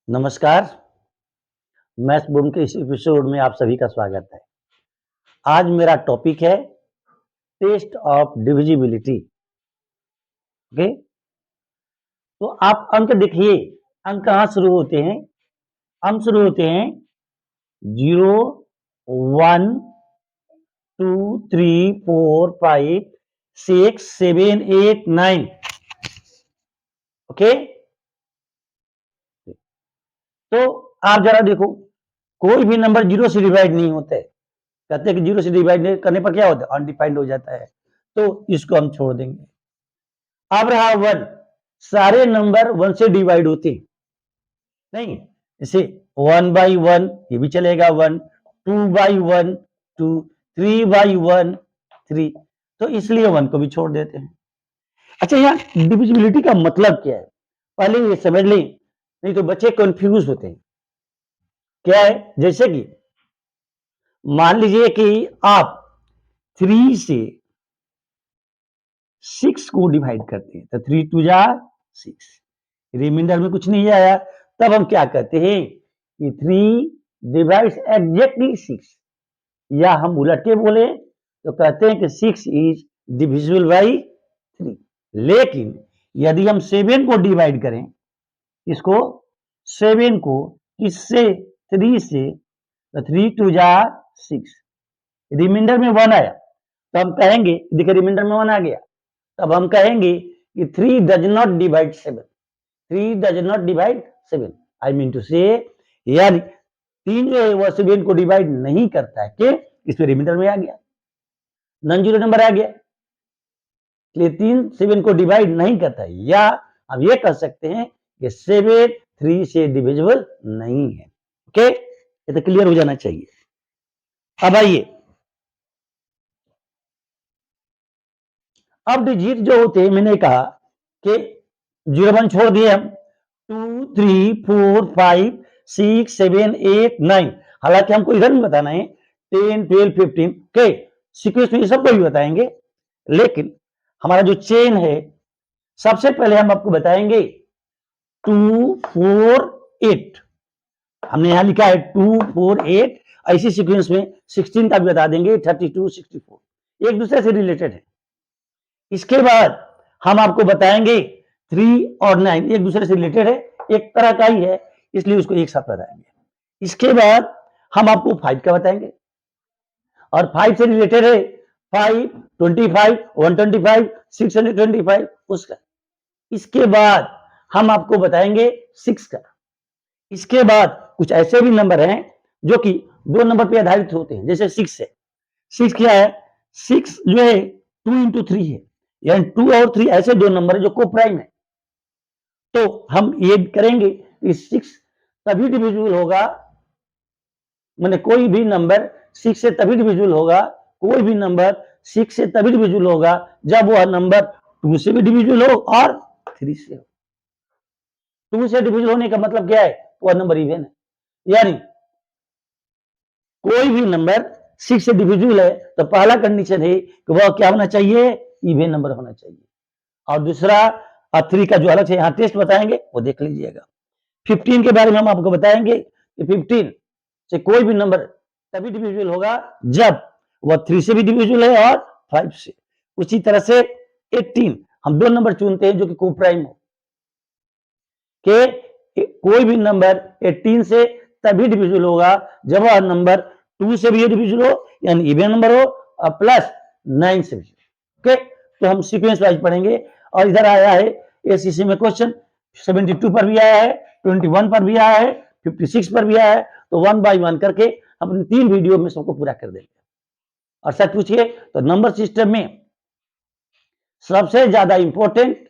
नमस्कार, maths boom के इस एपिसोड में आप सभी का स्वागत है। आज मेरा टॉपिक है टेस्ट ऑफ डिविजिबिलिटी। ओके, तो आप अंक देखिए, अंक कहाँ शुरू होते हैं? अंक शुरू होते हैं 0, 1, 2, 3, 4, 5, 6, 7, 8, 9। ओके, तो आप जरा देखो, कोई भी नंबर जीरो से डिवाइड नहीं होता है। कहते हैं कि जीरो से डिवाइड करने पर क्या होता है? अनडिफाइंड हो जाता है, तो इसको हम छोड़ देंगे। अब रहा 1, सारे नंबर 1 से डिवाइड होते नहीं, जैसे 1/1 ये भी चलेगा 1, 2/1 2, 3/1 3, तो इसलिए 1 को भी छोड़ देते हैं। अच्छा, यहाँ डिविजिबिलिटी का मतलब क्या है पहले ये समझ लें, नहीं तो बच्चे कंफ्यूज होते हैं। क्या है? जैसे कि मान लीजिए कि आप 3 से 6 को डिवाइड करते हैं, तो 3 2 जा 6, रिमाइंडर में कुछ नहीं आया, तब हम क्या कहते हैं कि 3 डिवाइड्स एग्जैक्टली 6, या हम उलट के बोले तो कहते हैं कि 6 इज डिविजिबल बाई 3। लेकिन यदि हम 7 को डिवाइड करें, इसको 7 को किससे? 3 से, तो 3 2 जा 6, रिमाइंडर में 1 आया, तो हम कहेंगे, देखिए रिमाइंडर में 1 आ गया, तब हम कहेंगे कि 3 does not divide 7। 3 does not divide 7, I mean to say, यानी 3 जो है वह 7 को डिवाइड नहीं करता है। कि इसमें रिमाइंडर में आ गया, नॉन जीरो नंबर आ गया, इसलिए 3 7 को डिवाइड नहीं करता है। या हम ये कह सकते हैं कि 7 3 से डिविजिबल नहीं है। ओके, ये तो क्लियर हो जाना चाहिए। अब आइए, अब डिजिट जो होते हैं, मैंने कहा कि 0 1 छोड़ दिए हम, 2 3 4 5 6 7 8 9, हालांकि हमको इधर भी बताना है 10 12 15 के सीक्वेंस में सबको भी बताएंगे, लेकिन हमारा जो चेन है, सबसे पहले हम आपको बताएंगे 2 4 8। हमने यहां लिखा है 2 4 8, ऐसी सीक्वेंस में 16 का भी बता देंगे, 32 64, एक दूसरे से रिलेटेड है। इसके बाद हम आपको बताएंगे 3 और 9 एक दूसरे से रिलेटेड है, एक तरह का ही है, इसलिए उसको एक साथ बताएंगे। इसके बाद हम आपको 5 का बताएंगे, और 5 से रिलेटेड है 5 25 125 625 उसका। इसके बाद हम आपको बताएंगे 6 का। इसके बाद कुछ ऐसे भी नंबर हैं जो कि 2 नंबर पे आधारित होते हैं, जैसे 6 है। 6 क्या है? 6 जो है 2 into 3 है, यानी 2 और 3 ऐसे 2 नंबर है जो को प्राइम है। तो हम ये करेंगे कि 6 तभी डिविजिबल होगा, माने कोई भी नंबर 6 से तभी डिविजिबल होगा, कोई भी नंबर 6 से तभी डिविजिबल होगा जब वह नंबर 2 से भी डिविजिबल हो और 3 से हो। 2 से डिविजिबल होने का मतलब क्या है? वह नंबर इवन है, यानी कोई भी नंबर 6 से डिविजिबल है तो पहला कंडीशन है कि वह क्या होना चाहिए? इवन नंबर होना चाहिए। और दूसरा 3 का जो अलग से यहाँ टेस्ट बताएंगे वो देख लीजिएगा। 15 के बारे में हम आपको बताएंगे कि 15 से कोई भी नंबर तभी डिविजिबल होगा जब वह 3 से भी डिविजिबल है और 5 से। उसी तरह से 18 हम 2 नंबर चुनते हैं जो कि को प्राइम हो, कि कोई भी नंबर 18 से तभी डिविजिबल होगा जब वह नंबर 2 से भी डिविजिबल हो, यानी इवन नंबर हो, और प्लस 9 से भी। ओके, तो हम सीक्वेंस वाइज पढ़ेंगे। और इधर आया है एससीसी में क्वेश्चन 72 पर भी आया है, 21 पर भी आया है, 56 पर भी आया है, तो 1 बाय 1 करके हम 3 वीडियो में सबको पूरा कर देंगे। और सच पूछिए तो नंबर सिस्टम में सबसे ज्यादा इंपॉर्टेंट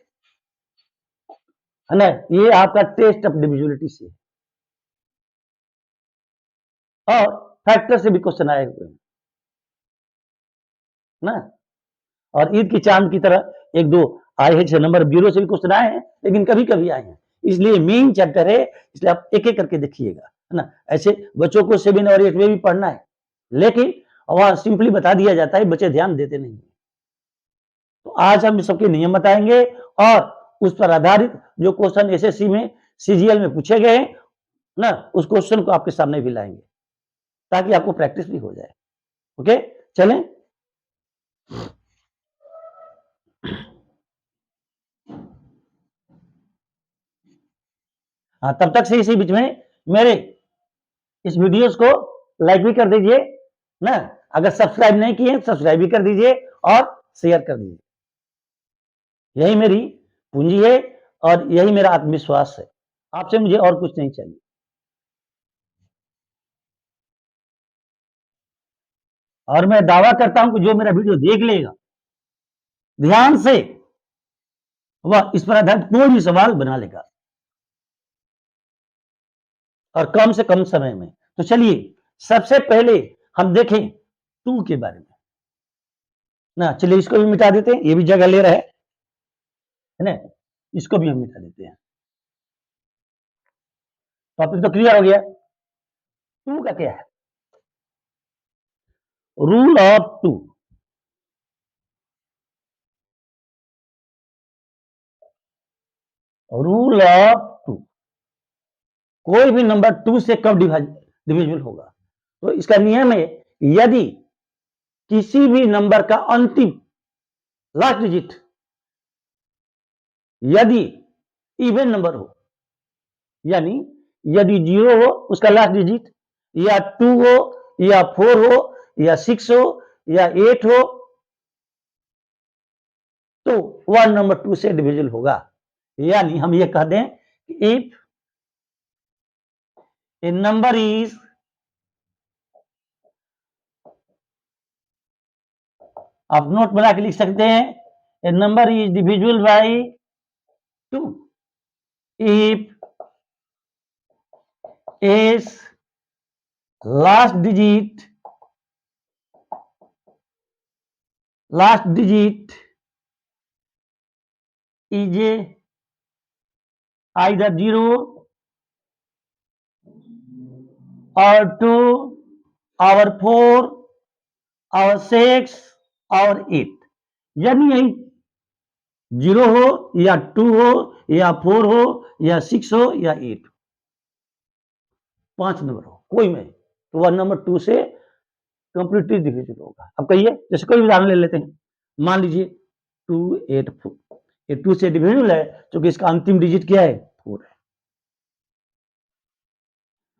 है ना, ये आपका टेस्ट ऑफ डिविजिबिलिटी से, और फैक्टर से भी क्वेश्चन आए हुए हैं ना। और ईद की चांद की तरह एक दो आए हैं, 6 नंबर 0 से भी क्वेश्चन आए हैं, लेकिन कभी कभी आए हैं, इसलिए मेन चैप्टर है, इसलिए आप एक एक करके देखिएगा, है ना। ऐसे बच्चों को 7 और 8 में भी पढ़ना है, लेकिन वहां सिंपली बता दिया जाता है, बच्चे ध्यान देते नहीं। तो आज हम सबके नियम बताएंगे और उस पर आधारित जो क्वेश्चन एसएससी में सीजीएल में पूछे गए हैं ना, उस क्वेश्चन को आपके सामने भी लाएंगे ताकि आपको प्रैक्टिस भी हो जाए। ओके, चलें। हाँ, तब तक से इसी बीच में मेरे इस वीडियोस को लाइक भी कर दीजिए ना, अगर सब्सक्राइब नहीं किए सब्सक्राइब भी कर दीजिए और शेयर कर दीजिए। यही मेरी पूंजी है और यही मेरा आत्मविश्वास है। आपसे मुझे और कुछ नहीं चाहिए। और मैं दावा करता हूं कि जो मेरा वीडियो देख लेगा ध्यान से, वह इस पर आधारित कोई भी सवाल बना लेगा और कम से कम समय में। तो चलिए सबसे पहले हम देखें टू के बारे में ना। चलिए इसको भी मिटा देते हैं, ये भी जगह ले रहा है ना, इसको भी हम मिटा देते हैं। टॉपिक तो क्लियर हो गया। टू का क्या है? Rule of two. Rule of two, कोई भी नंबर टू से कब डिविजिबल होगा? तो इसका नियम है, यदि किसी भी नंबर का अंतिम लास्ट डिजिट यदि इवन नंबर हो, यानी यदि 0 हो उसका लास्ट डिजिट, या 2 हो, या 4 हो, या 6 हो, या 8 हो, तो वह नंबर 2 से डिविजिबल होगा। यानी हम ये कह दें कि इफ ए नंबर इज, आप नोट बना के लिख सकते हैं, a number is divisible by 2 if its last digit is either 0 or 2 or 4 or 6 or 8। यानी यही 0 हो या 2 हो या 4 हो या 6 हो या 8, 5 नंबर हो कोई में, तो वह नंबर 2 से कंप्लीटली डिविजिबल होगा। अब कहिए, जैसे कोई उदाहरण ले लेते हैं, मान लीजिए 284, ये 2 से डिविजिबल है क्योंकि इसका अंतिम डिजिट क्या है? 4 है।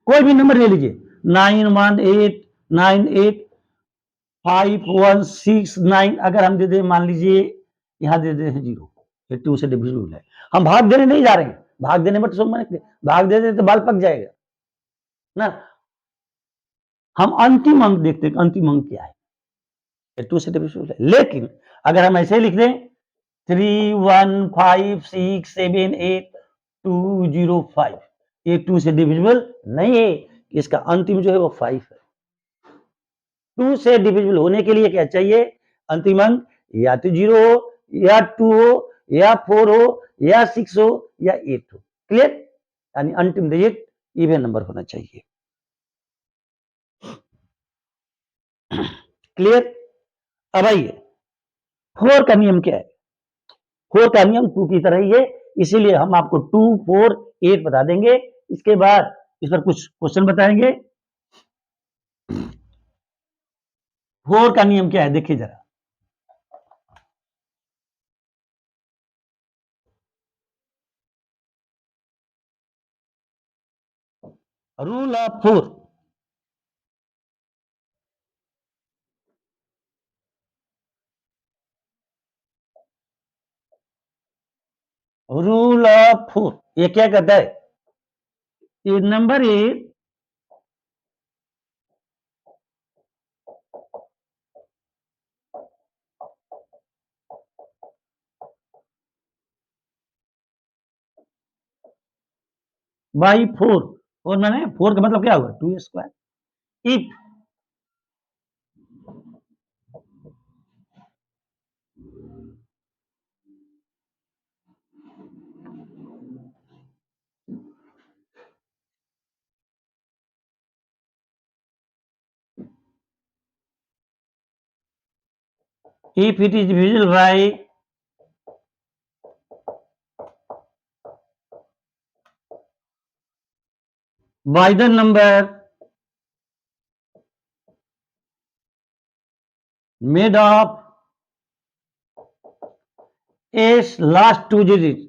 कोई भी नंबर ले लीजिए, 918 985169, अगर हम दे दें, मान लीजिए यहां दे दें 0, ये 2 से डिविजिबल है। हम भाग देने नहीं जा रहे हैं, भाग देने में तो सब भाग दे तो बाल पक जाएगा ना। हम अंतिम अंक देखते हैं, अंतिम अंक क्या है, ये 2 से डिविजिबल है। लेकिन अगर हम ऐसे लिख दें 315678205, ये 2 से डिविजिबल नहीं है, इसका अंतिम जो है वो 5 है। 2 से डिविजिबल होने के लिए क्या चाहिए? अंतिम अंक या तो 0 हो, या 2 हो, या 4 हो, या 6 हो, या 8 हो। क्लियर? यानी अंतिम डिजिट इवन नंबर होना चाहिए। क्लियर? अब आइए 4 का नियम क्या है? 4 का नियम 2 की तरह ही है, इसीलिए हम आपको 2, 4, 8 बता देंगे। इसके बाद इस पर कुछ क्वेश्चन बताएंगे। 4 का नियम क्या है देखिए जरा। रूल ऑफ 4, रूल ऑफ 4 ये क्या कहता है? ये नंबर इज बाई 4, और मैंने 4 का मतलब क्या हुआ? 2 square. If if it is divisible by by the number made of its last two digit।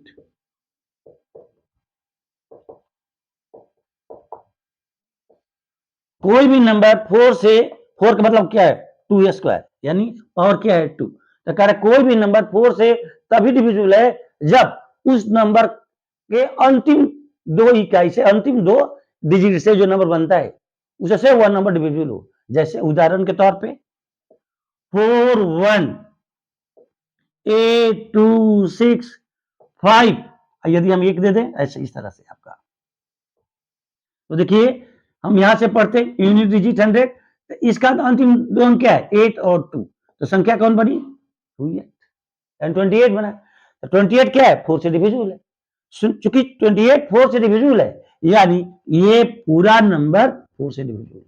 कोई भी नंबर 4 से, 4 का मतलब क्या है 2 स्क्वायर, यानी पावर क्या है 2। तो कह रहे कोई भी नंबर 4 से तभी डिविजिबल है जब उस नंबर के अंतिम दो इकाई से, अंतिम दो डिजिट से जो नंबर बनता है उससे वह नंबर डिविजिबल हो। जैसे उदाहरण के तौर पे 4 1 8 2 6 5, यदि हम 1 दे दें ऐसे इस तरह से आपका, तो देखिए हम यहां से पढ़ते यूनिट डिजिट 100, तो इसका तो अंतिम दो अंक क्या है 8 और 2, तो संख्या कौन बनी 28 28 बना। तो 28 क्या है 4 से डिविजिबल है। चूंकि 28 4 से डिविजिबल है, यानी ये पूरा नंबर 4 से डिविजिबल है।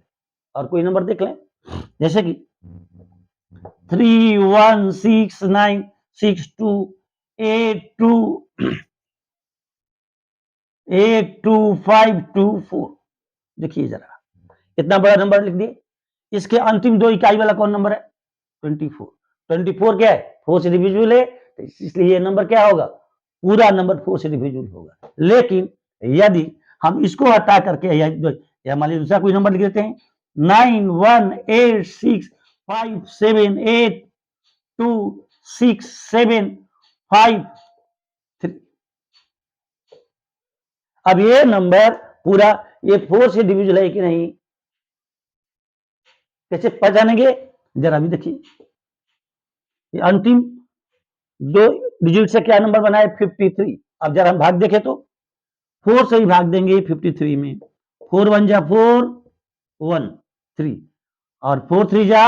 और कोई नंबर देख लें, जैसे कि 3 1 6 9 6 2 8 2 8 2 5 2 4, देखिए जरा इतना बड़ा नंबर लिख दिए, इसके अंतिम दो इकाई वाला कौन नंबर है 24। 24 क्या है 4 से डिविजिबल है, तो इसलिए ये नंबर क्या होगा पूरा नंबर 4 से डिविजिबल होगा। लेकिन यदि हम इसको हटा करके या मान लीजिए दूसरा कोई नंबर लिख देते हैं 9 1 8 6 5 7 8 2 6 7 5 3, अब ये नंबर पूरा ये 4 से डिविजिबल है कि नहीं, कैसे पहचानेंगे जरा भी देखिए, अंतिम दो डिजिट से क्या नंबर बना है 53। अब जरा हम भाग देखें तो 4 से ही भाग देंगे 53 में, 4 1 जा 4 1 3 और 4 3 जा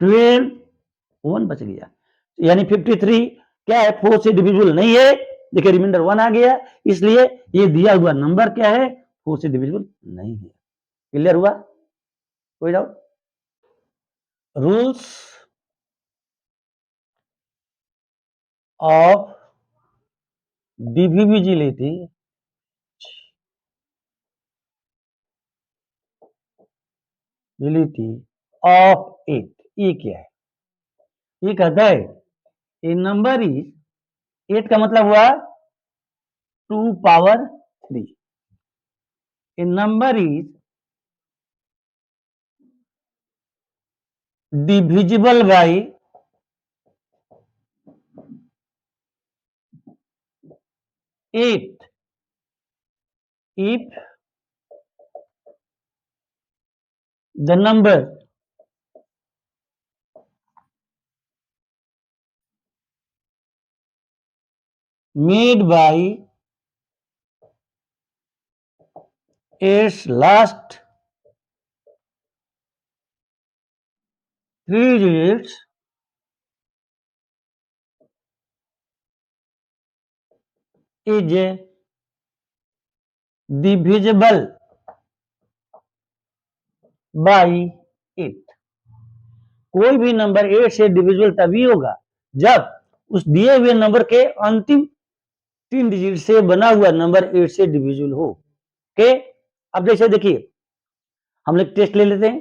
12 1 बच गया, यानी 53 क्या है 4 से डिविजिबल नहीं है। देखिए रिमाइंडर 1 आ गया, इसलिए ये दिया हुआ नंबर क्या है 4 से डिविजिबल नहीं है। क्लियर हुआ, कोई doubt? Rules of divisibility of 8, ये क्या है, ये कहता है ए नंबर इज 8 का मतलब हुआ 2 power 3, A number is divisible by 8 if the number made by its last 3 digits is divisible by 8। कोई भी नंबर 8 से डिविजिबल तभी होगा जब उस दिए हुए नंबर के अंतिम 3 डिजिट से बना हुआ नंबर 8 से डिविजिबल हो। ओके, अब जैसे देखिए हम लोग टेस्ट ले लेते हैं,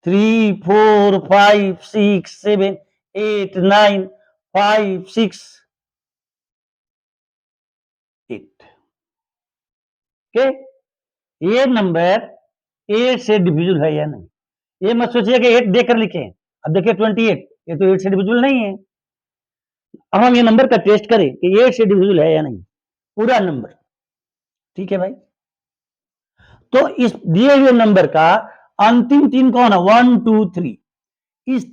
3 4 5 6 7 8 9 5 6 8। ओके, ये नंबर 8 से डिविजिबल है या नहीं, ये मत सोचिए कि 8 देकर लिखें। अब देखिए 28, ये तो 8 से डिविजिबल नहीं है। अब हम ये नंबर का टेस्ट करें कि 8 से डिविजिबल है या नहीं, पूरा नंबर। ठीक है भाई, तो इस दिए हुए नंबर का अंतिम 3 कौन है 1 2 3, इस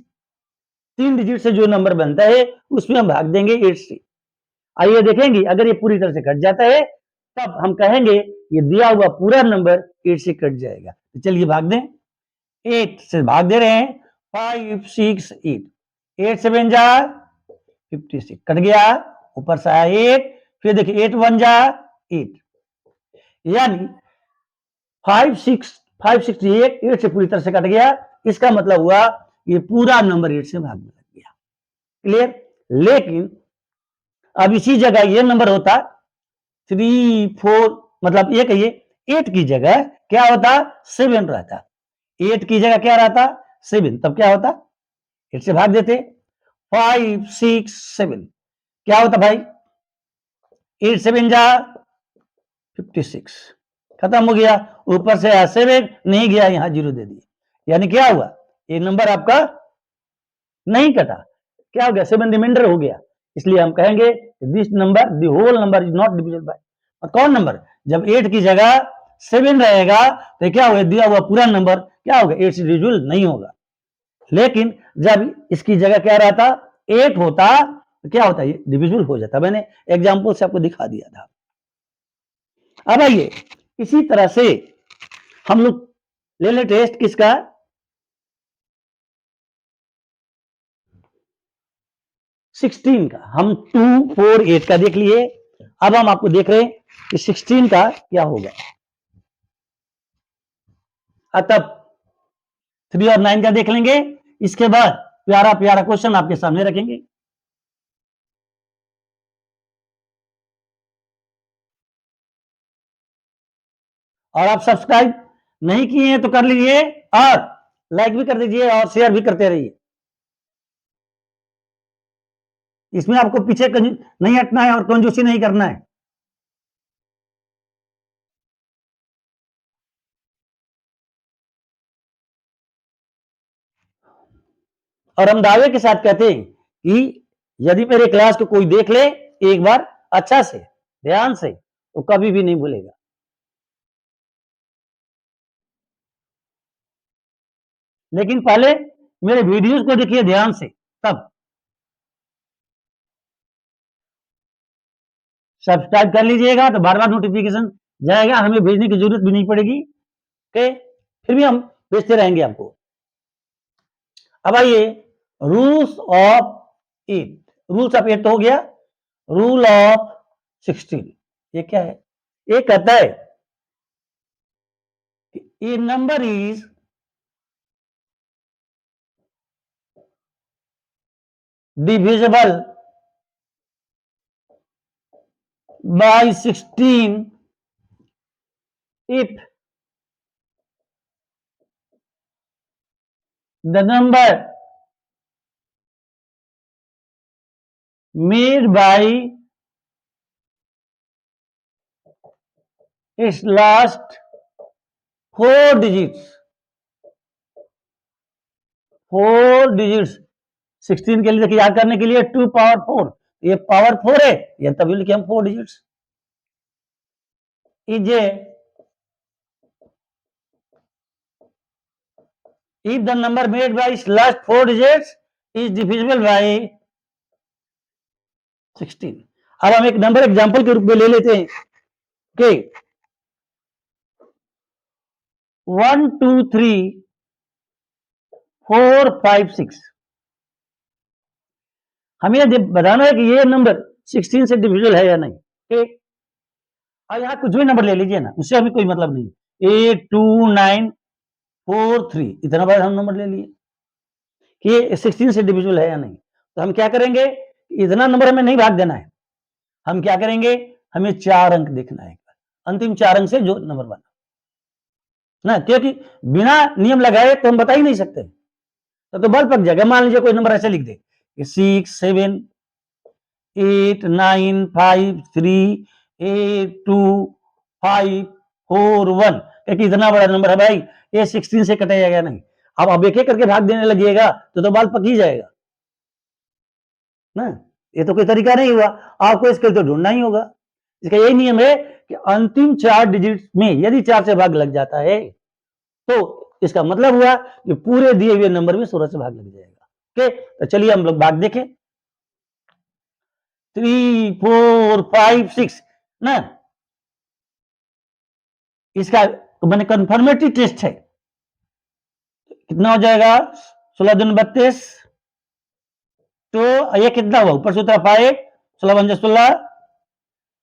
3 डिजिट से जो नंबर बनता है उसमें हम भाग देंगे 8 से। आइए देखेंगे अगर ये पूरी तरह से कट जाता है तब हम कहेंगे ये दिया हुआ पूरा नंबर 8 से कट जाएगा। तो चलिए भाग दें, 8 से भाग दे रहे हैं 5 6 8, 8 7 जा 56, कट गया, ऊपर से आया 8, फिर देखिए 8 1 जा 8, यानी 5 6 8 से पूरी तरह से कट गया। इसका मतलब हुआ ये पूरा नंबर 8 से भागने लग गया। क्लियर? लेकिन अब इसी जगह ये नंबर होता 3 4, मतलब ये कहिए 8 की जगह क्या होता 7 रहता, 8 की जगह क्या रहता 7, तब क्या होता 8 से भाग देते 5 6 7, क्या होता भाई 8 7 जा 56, खत्म हो गया। ऊपर से 7 नहीं गया, यहां 0 दे दिए, यानी क्या हुआ ये नंबर आपका नहीं कटा, क्या हो गया 7 रिमाइंडर हो गया। इसलिए हम कहेंगे this number the whole number is not divisible by कौन नंबर, जब 8 की जगह 7 रहेगा तो क्या होगा दिया हुआ पूरा नंबर क्या होगा 8 से डिविजिबल नहीं होगा। लेकिन जब इसकी जगह क्या रहता 8 होता तो क्या होता है डिविजिबल हो जाता, मैंने एग्जांपल से आपको दिखा दिया था। अब आइए इसी तरह से हम लोग ले ले टेस्ट किसका 16 का, हम 2 4 8 का देख लिए, अब हम आपको देख रहे हैं कि 16 का क्या होगा। तब 3 और 9 का देख लेंगे, इसके बाद प्यारा प्यारा क्वेश्चन आपके सामने रखेंगे। और आप सब्सक्राइब नहीं किए हैं तो कर लीजिए और लाइक भी कर दीजिए और शेयर भी करते रहिए। इसमें आपको पीछे नहीं हटना है और कंजूसी नहीं करना है। और हम दावे के साथ कहते हैं कि यदि मेरे क्लास को कोई देख ले एक बार अच्छा से ध्यान से तो कभी भी नहीं भूलेगा। लेकिन पहले मेरे वीडियोस को देखिए ध्यान से, तब सब्सक्राइब कर लीजिएगा तो बार बार नोटिफिकेशन जाएगा, हमें भेजने की जरूरत भी नहीं पड़ेगी। ओके, फिर भी हम भेजते रहेंगे आपको। अब आइए रूल्स ऑफ 8, रूल्स ऑफ 8 तो हो गया, रूल ऑफ 16 ये क्या है, ये कहता है कि a number is divisible by 16 if the number made by its last 4 digits, 4 digits 16 के लिए देखिए याद करने के लिए 2 पावर 4, ये पावर 4 है, ये तभी लिखे हम 4 digits is a if the number made by its last 4 digits is divisible by 16। अब हम एक नंबर एग्जांपल के रूप में ले लेते हैं कि 1 2 3 4 5 6, हमें यह बताना है कि ये नंबर 16 से डिविजिबल है या नहीं। ठीक, और यहाँ कुछ भी नंबर ले लीजिए ना, उससे अभी कोई मतलब नहीं, 8 2 9 4 3 इतना बड़ा हम नंबर ले लिए कि 16 से डिविजिबल है या नहीं। तो हम क्या करेंगे, इतना नंबर हमें नहीं भाग देना है, हम क्या करेंगे हमें 4 अंक देखना है, अंतिम 4 अंक से जो नंबर बना ना, क्योंकि बिना नियम लगाए तो हम बता ही नहीं सकते, तो बल पक जाएगा। मान लीजिए कोई नंबर ऐसे लिख दे 6 7 8 9 5 3 8 2 5 4 1, क्योंकि इतना बड़ा नंबर है भाई, ये 16 से कटेगा नहीं। अब एक एक करके भाग देने लगिएगा तो बाल पक ही जाएगा ना, ये तो कोई तरीका नहीं हुआ, आपको इसके तो ढूंढना ही होगा। इसका यही नियम है कि अंतिम 4 डिजिट में यदि 4 से भाग लग जाता है तो इसका मतलब हुआ कि पूरे दिए हुए नंबर में 16 से भाग लग जाएगा। ओके, तो चलिए हम लोग भाग देखें 3 4 5 6 ना, इसका तो मैंने कंफर्मेटरी टेस्ट है, कितना हो जाएगा 16 दूनी 32, तो ये कितना हुआ ऊपर से उतरा 5 16 1 16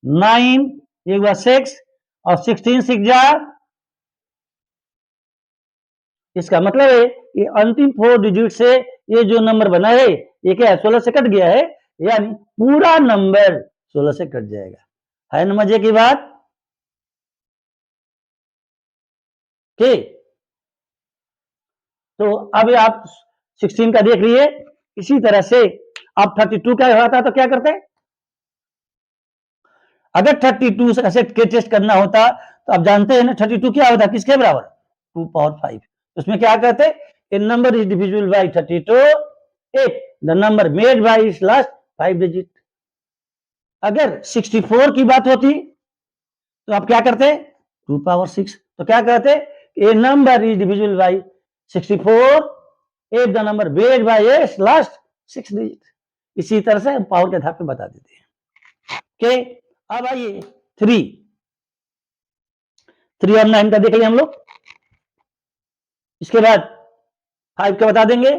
9 ये हुआ 6 और 16 6 जा, इसका मतलब है कि अंतिम 4 डिजिट से ये जो नंबर बना है ये क्या है 16 से कट गया है, यानी पूरा नंबर 16 से कट जाएगा। है ना मजे की बात? ठीक, तो अब आप 16 का देख लिए। इसी तरह से आप 32 का होता तो क्या करते? अगर 32 से के टेस्ट करना होता तो आप जानते हैं ना 32 क्या होता, किसके बराबर? 2 पावर 5। उसमें क्या कहते हैं? A number is divisible by 32 if the number made by its last 5 digit. अगर 64 की बात होती तो आप क्या करते? 2 पावर 6। तो क्या कहते? A number is divisible by 64 if the number made by its last 6 digit. इसी तरह से हम पावर के आधार पर बता देते हैं। ओके, अब आइए 3 और 9 का देख लिया हम लोग। इसके बाद 5 का बता देंगे।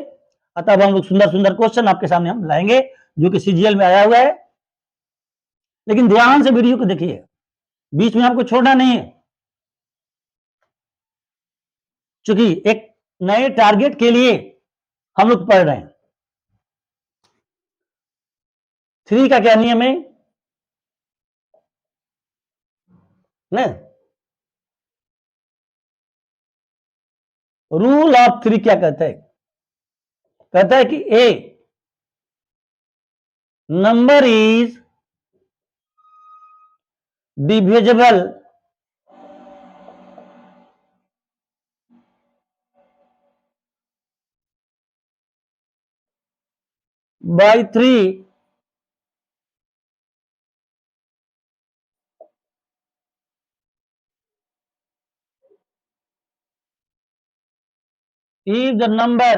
अतः अब हम लोग सुंदर सुंदर क्वेश्चन आपके सामने हम लाएंगे जो कि सीजीएल में आया हुआ है। लेकिन ध्यान से वीडियो को देखिए, बीच में आपको छोड़ना नहीं है, क्योंकि एक नए टारगेट के लिए हम लोग पढ़ रहे हैं। 3 का क्या नियम है ना? रूल ऑफ 3 क्या कहता है? कहता है कि a number is divisible by 3 if the number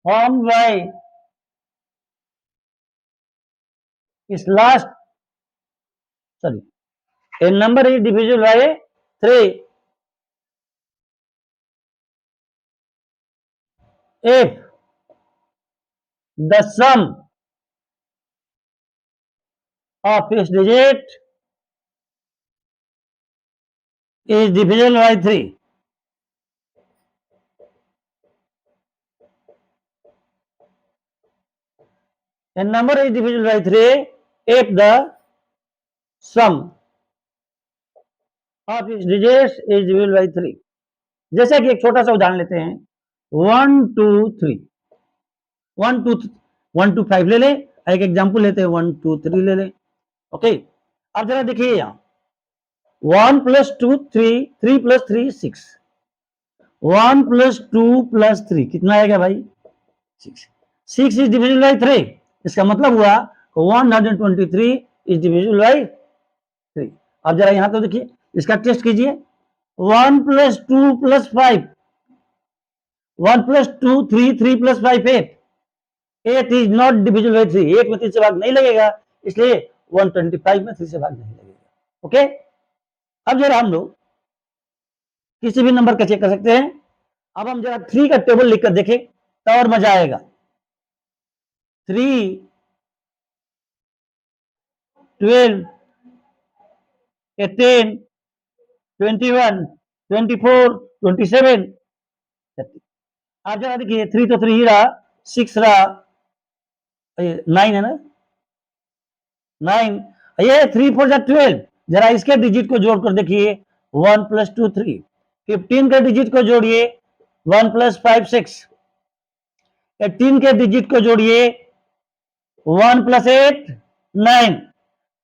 formed by its last, sorry, a number is divisible by 3 if the sum of its digit is divisible by 3. A number is divisible by 3 if the sum of its digits is divisible by 3. जैसे कि एक छोटा सा उदाहरण लेते हैं, 1 2 3, 1 2 1 2 5 ले ले। एक एग्जांपल लेते हैं 1 2 3 ले ले। ओके, अब जरा देखिए यहां 1 + 2 3, 3 + 3 6, 1 + 2 + 3 कितना आएगा भाई? 6। 6 इज डिविजिबल बाय 3। इसका मतलब हुआ 123 इज डिविजिबल बाय 3। अब जरा यहां तो देखिए, इसका टेस्ट कीजिए। 1 + 2 + 5, 1 + 2 3, 3 + 5 8, 8 इज नॉट डिविजिबल बाय 3। 8 में 3 से भाग नहीं लगेगा, इसलिए 125 में 3 से भाग नहीं लगेगा। ओके, अब जरा हम लोग किसी भी नंबर का चेक कर सकते हैं। अब हम जरा 3 का टेबल लिखकर देखें तो और मजा आएगा। 3 12 18 21 24 27 30। आप जरा देखिए 3 तो 3 ही रहा, 6 रहा, 9 है ना, 9, ये 3 4 12। जरा इसके डिजिट को जोड़कर देखिए, 1 + 2 3, 15 के डिजिट को जोड़िए, 1 + 5 6, 18 के डिजिट को जोड़िए, 1 + 8 9,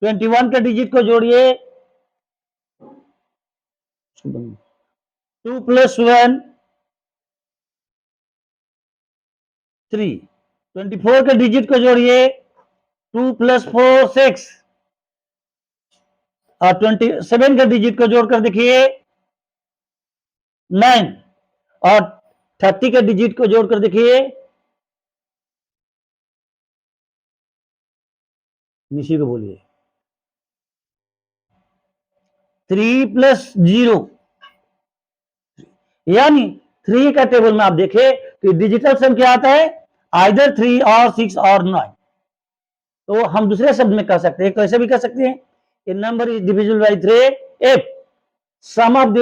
21 के डिजिट को जोड़िए, 2 + 1 3, 24 के डिजिट को जोड़िए, 2 + 4 6, और 27 के डिजिट को जोड़कर देखिए 9, और 30 के डिजिट को जोड़कर देखिए, निशी को बोलिए 3 + 0। यानी 3 का टेबल में आप देखें कि डिजिटल सम क्या आता है, आइदर 3 और 6 और 9। तो हम दूसरे शब्द में कह सकते हैं, तो ऐसे भी कह सकते हैं, a number is divisible by 3 if sum of the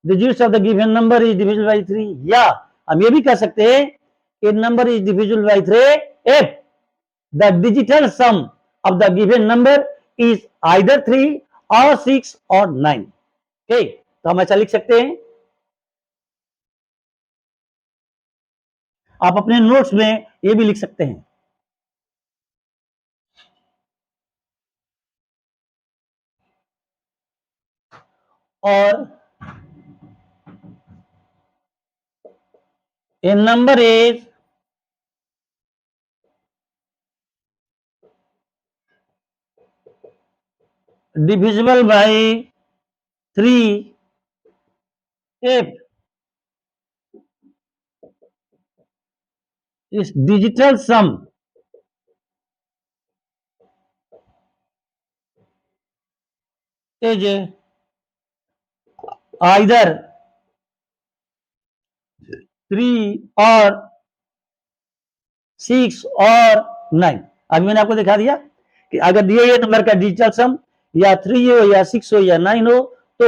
digits of the given number is divisible by 3। या हम ये भी कह सकते हैं a number is divisible by 3 if the digital sum of the given number is either 3 or 6 or 9. Okay, तो हम ऐसा लिख सकते हैं। आप अपने नोट्स में ये भी लिख सकते हैं। और a number is divisible by 3 if its digital sum is either 3 or 6 और 9। अभी मैंने आपको दिखा दिया कि अगर दिए हुए नंबर का डिजिटल सम या 3 हो या 6 हो या 9 हो तो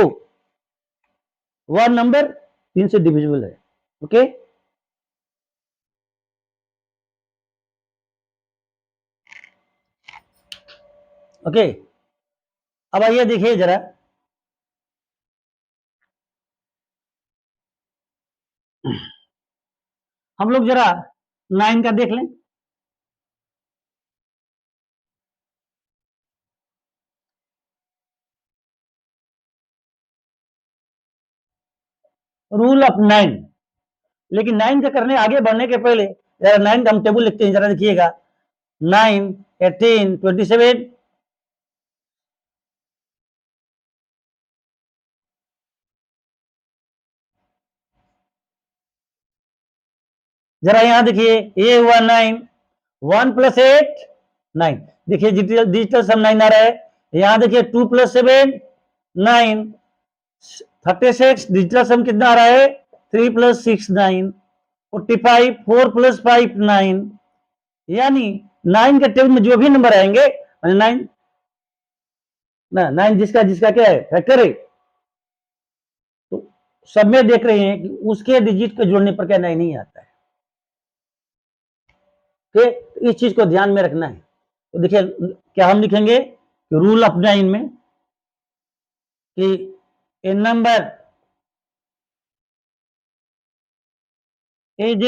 वह नंबर 3 से डिविजिबल है। ओके, ओके, अब आइए देखिए जरा, हम लोग जरा 9 का देख लें। रूल ऑफ 9, लेकिन 9 का करने आगे बढ़ने के पहले जरा 9 का हम टेबल लिखते हैं, जरा देखिएगा। 9, 18, 27, जरा यहां देखिए, ये हुआ 9, 1 + 8 9, देखिए डिजिटल सम 9 आ रहा है। यहां देखिए 2 + 7 9, 36 डिजिटल सम कितना आ रहा है, 3 + 6 9, 45, 4 + 5 9, यानी 9 के टेबल में जो भी नंबर आएंगे 9 ना 9 जिसका जिसका क्या है फैक्टर है, तो सब में देख रहे हैं कि उसके डिजिट को जोड़ने पर क्या 9 नहीं आता है। तो इस चीज को ध्यान में रखना है। तो देखिए क्या हम लिखेंगे रूल ऑफ 9 में कि a number is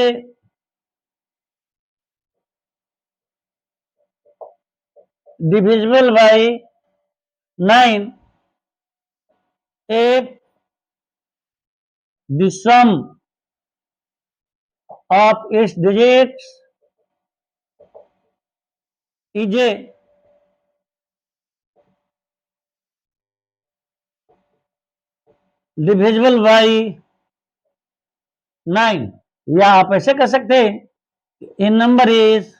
divisible by 9 if the sum of its digits is divisible by 9, या आप ऐसे कर सकते हैं a number is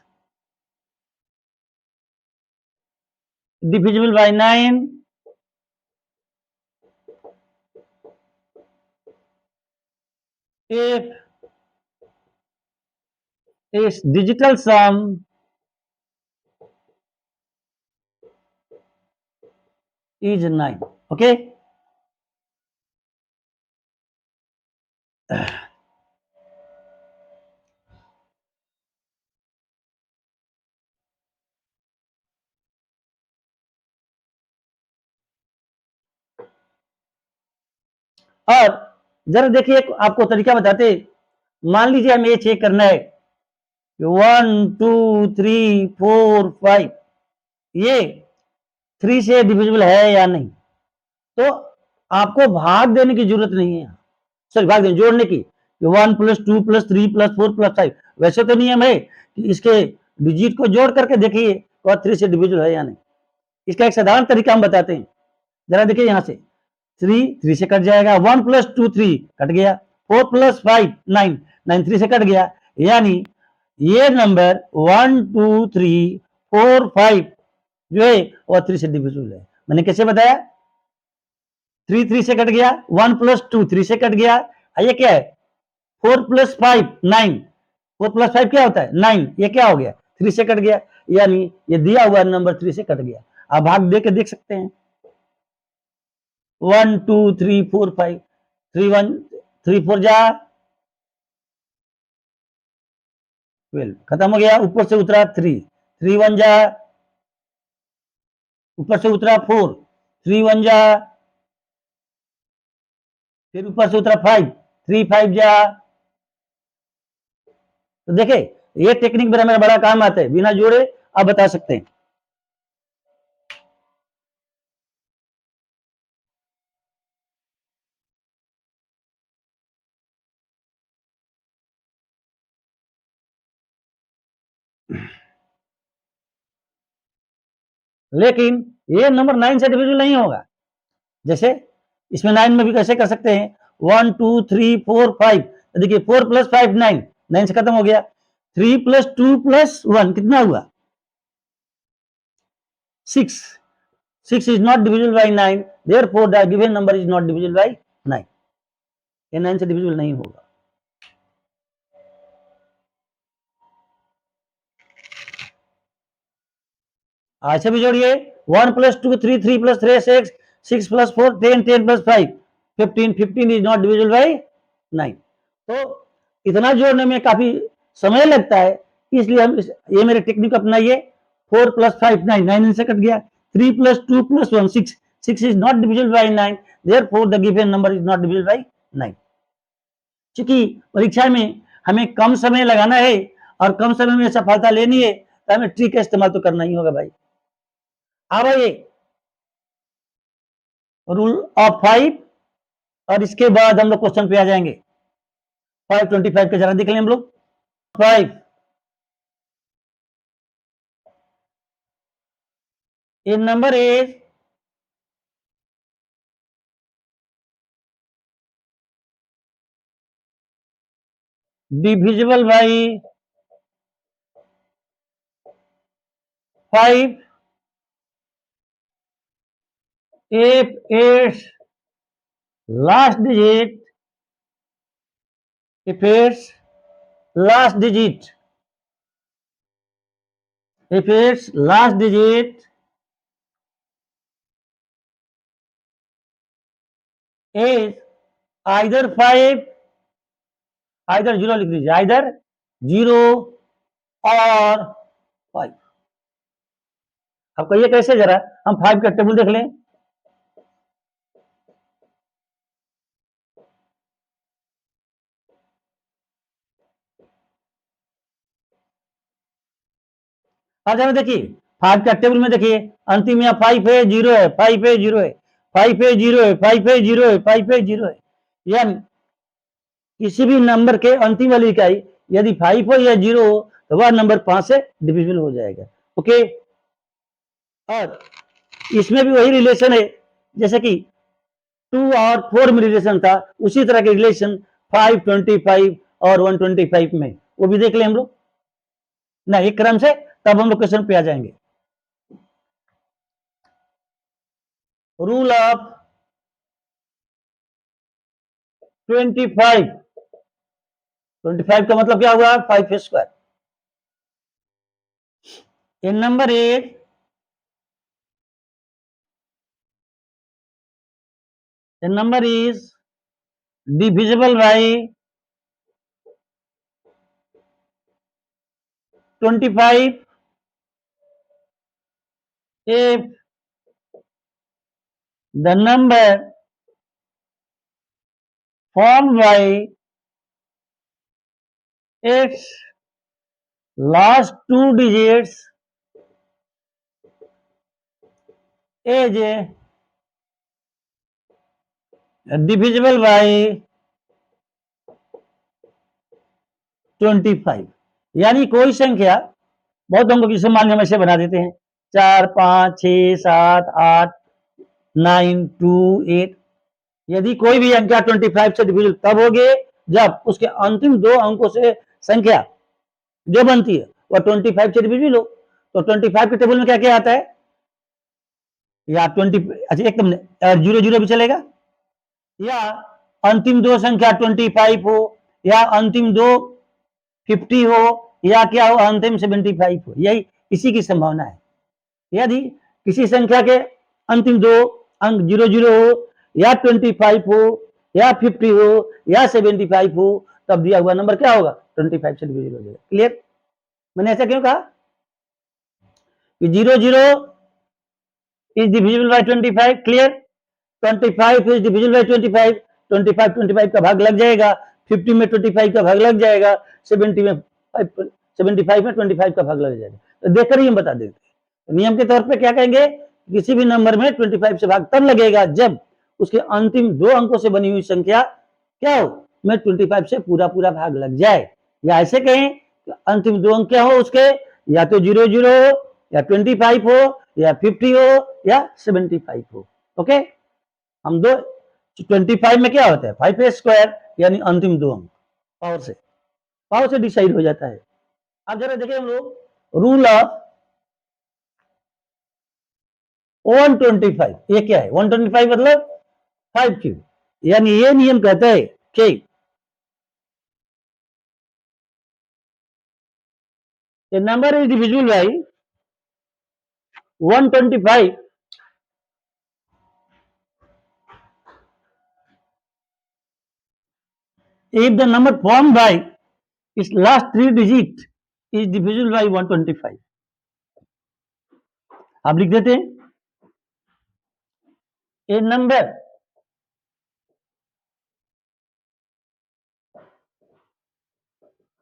divisible by 9 if its digital sum is 9। Okay, और जरा देखिए आपको तरीका बताते, मान लीजिए हमें ये चेक करना है 1 2 3 4 5 ये 3 से डिविजिबल है या नहीं, तो आपको भाग देने की जरूरत नहीं है, सॉरी भाग देने जोड़ने की, 1 + 2 + 3 + 4 + 5। वैसे तो नियम है कि इसके डिजिट को जोड़ करके देखिए और 3 से डिविजिबल है या नहीं। इसका एक साधारण तरीका हम बताते हैं, जरा देखिए यहां से 3 3 से कट जाएगा, 1 + 2 3 कट गया, 4 + 5 9 9 3 से कट गया, यानी ये नंबर 1 2 3 4 5 जो है और 3 से डिविजिबल है। मैंने कैसे बताया, 3 3 से कट गया, 1 + 2 3 से कट गया, ये क्या है 4 + 5 9, 4 + 5 क्या होता है 9, ये क्या हो गया 3 से कट गया, यानी ये दिया हुआ नंबर 3 से कट गया। आप भाग दे के देख सकते हैं, 1 2 3 4 5 3 1 3 4 जा 12 खत्म हो गया। ऊपर से उतरा 3, 3 1 जा, ऊपर से उतरा 4, 3 1 जा, फिर ऊपर से उतरा 5, 3 5 जा। तो देखे ये टेक्निक मेरा बड़ा काम आता है, बिना जोड़े आप बता सकते हैं। लेकिन ये नंबर 9 से डिविजिबल नहीं होगा। जैसे इसमें 9 में भी कैसे कर सकते हैं, 1 2 3 4 5, देखिए 4 + 5 9, 9 से खत्म हो गया। 3 + 2 + 1 कितना हुआ, 6, 6 is not divisible by 9, therefore the given number is not divisible by 9, ये 9 से डिविजिबल नहीं होगा। ऐसे भी जोड़िए, 1 + 2 3, 3 + 3 6, 6 + 4 10, 10 + 5 15, 15 is not divisible by 9। तो इतना जोड़ने में काफी समय लगता है, इसलिए हम ये मेरे टेक्निक अपनाइए। 4 + 5 9, 9 से कट गया। 3 + 2 + 1 6, 6 is not divisible by 9, therefore the given number is not divisible by 9। चूंकि परीक्षा में हमें कम समय लगाना है और कम समय में सफलता लेनी है, तो हमें ट्रिक का इस्तेमाल तो करना ही होगा भाई। अब आइए रूल ऑफ 5, और इसके बाद हम लोग क्वेश्चन पे आ जाएंगे। 525 का जरा देख लें हम लोग। 5 a number is divisible by 5 if its last digit if its last digit if its last digit is either 5, either 0 लिख दीजिए, either 0 और 5। अब कहिए कैसे, जरा हम 5 का टेबल देख लें। अब जरा देखिए 5 का टेबल में देखिए, अंतिम में 5 है 0 है, 5 है 0 है, 5 है 0 है, 5 है 0 है, 5 है 0 है। यानी किसी भी नंबर के अंतिम वाली इकाई यदि 5 हो या 0 हो तो वह नंबर 5 से डिविजिबल हो जाएगा। ओके, और इसमें भी वही रिलेशन है जैसे कि 2 और 4 में रिलेशन था, उसी तरह के रिलेशन 5 25 और 125 में, वो भी देख लें हम लोग ना एक क्रम से, तब हम लोग क्वेश्चन पे आ जाएंगे। रूल ऑफ 25, 25 का मतलब क्या हुआ, 5 square. A number is divisible by 25 if the number formed by its last 2 digits is divisible by 25। यानी कोई संख्या, बहुत अंकों की सामान्य हम ऐसे बना देते हैं 4 5 6 7 8 9 2 8। यदि कोई भी अंक 25 से डिविजिबल तब होगे जब उसके अंतिम 2 अंकों से संख्या जो बनती है वह 25 से डिविजिबल हो। तो 25 के टेबल में क्या क्या आता है, या 20, अच्छा एकदम 0 0 भी चलेगा, या अंतिम 2 संख्या 25 हो, या अंतिम 2 50 हो, या क्या हो अंतिम 75 हो, यही इसी की संभावना है। यदि किसी संख्या के अंतिम 2 अंक 0 0 हो, या 25 हो, या 50 हो, या 75 हो, तब दिया हुआ नंबर क्या होगा, 25 से डिविजिबल हो जाएगा। क्लियर। मैंने ऐसा क्यों कहा कि 00 is divisible by 25, clear. 25 is divisible by 25, 25 का भाग लग जाएगा, 50 में 25 का भाग लग जाएगा, 70 में 75 में 25 का भाग लग जाएगा। तो देखकर ही हम बता देते हैं। नियम के तौर पे क्या कहेंगे, किसी भी नंबर में 25 से भाग तब लगेगा जब उसके अंतिम 2 अंकों से बनी हुई संख्या क्या हो, में 25 से पूरा पूरा भाग लग जाए। या ऐसे कहें अंतिम 2 अंक क्या हो उसके, या तो 00 हो, या 25 हो, या 50 हो, या 75 हो। ओके, हम 25 में क्या होता है 5a² यानी अंतिम 2 अंक पावर से डिसाइड हो जाता है। अब जरा देखें हम लोग रूल ऑफ 125, ये क्या है 125 मतलब 5 यानी ये नियम कहता है कि a number is divisible by 125 if the number formed by its last 3 digit is divisible by 125। आप लिख देते हैं a number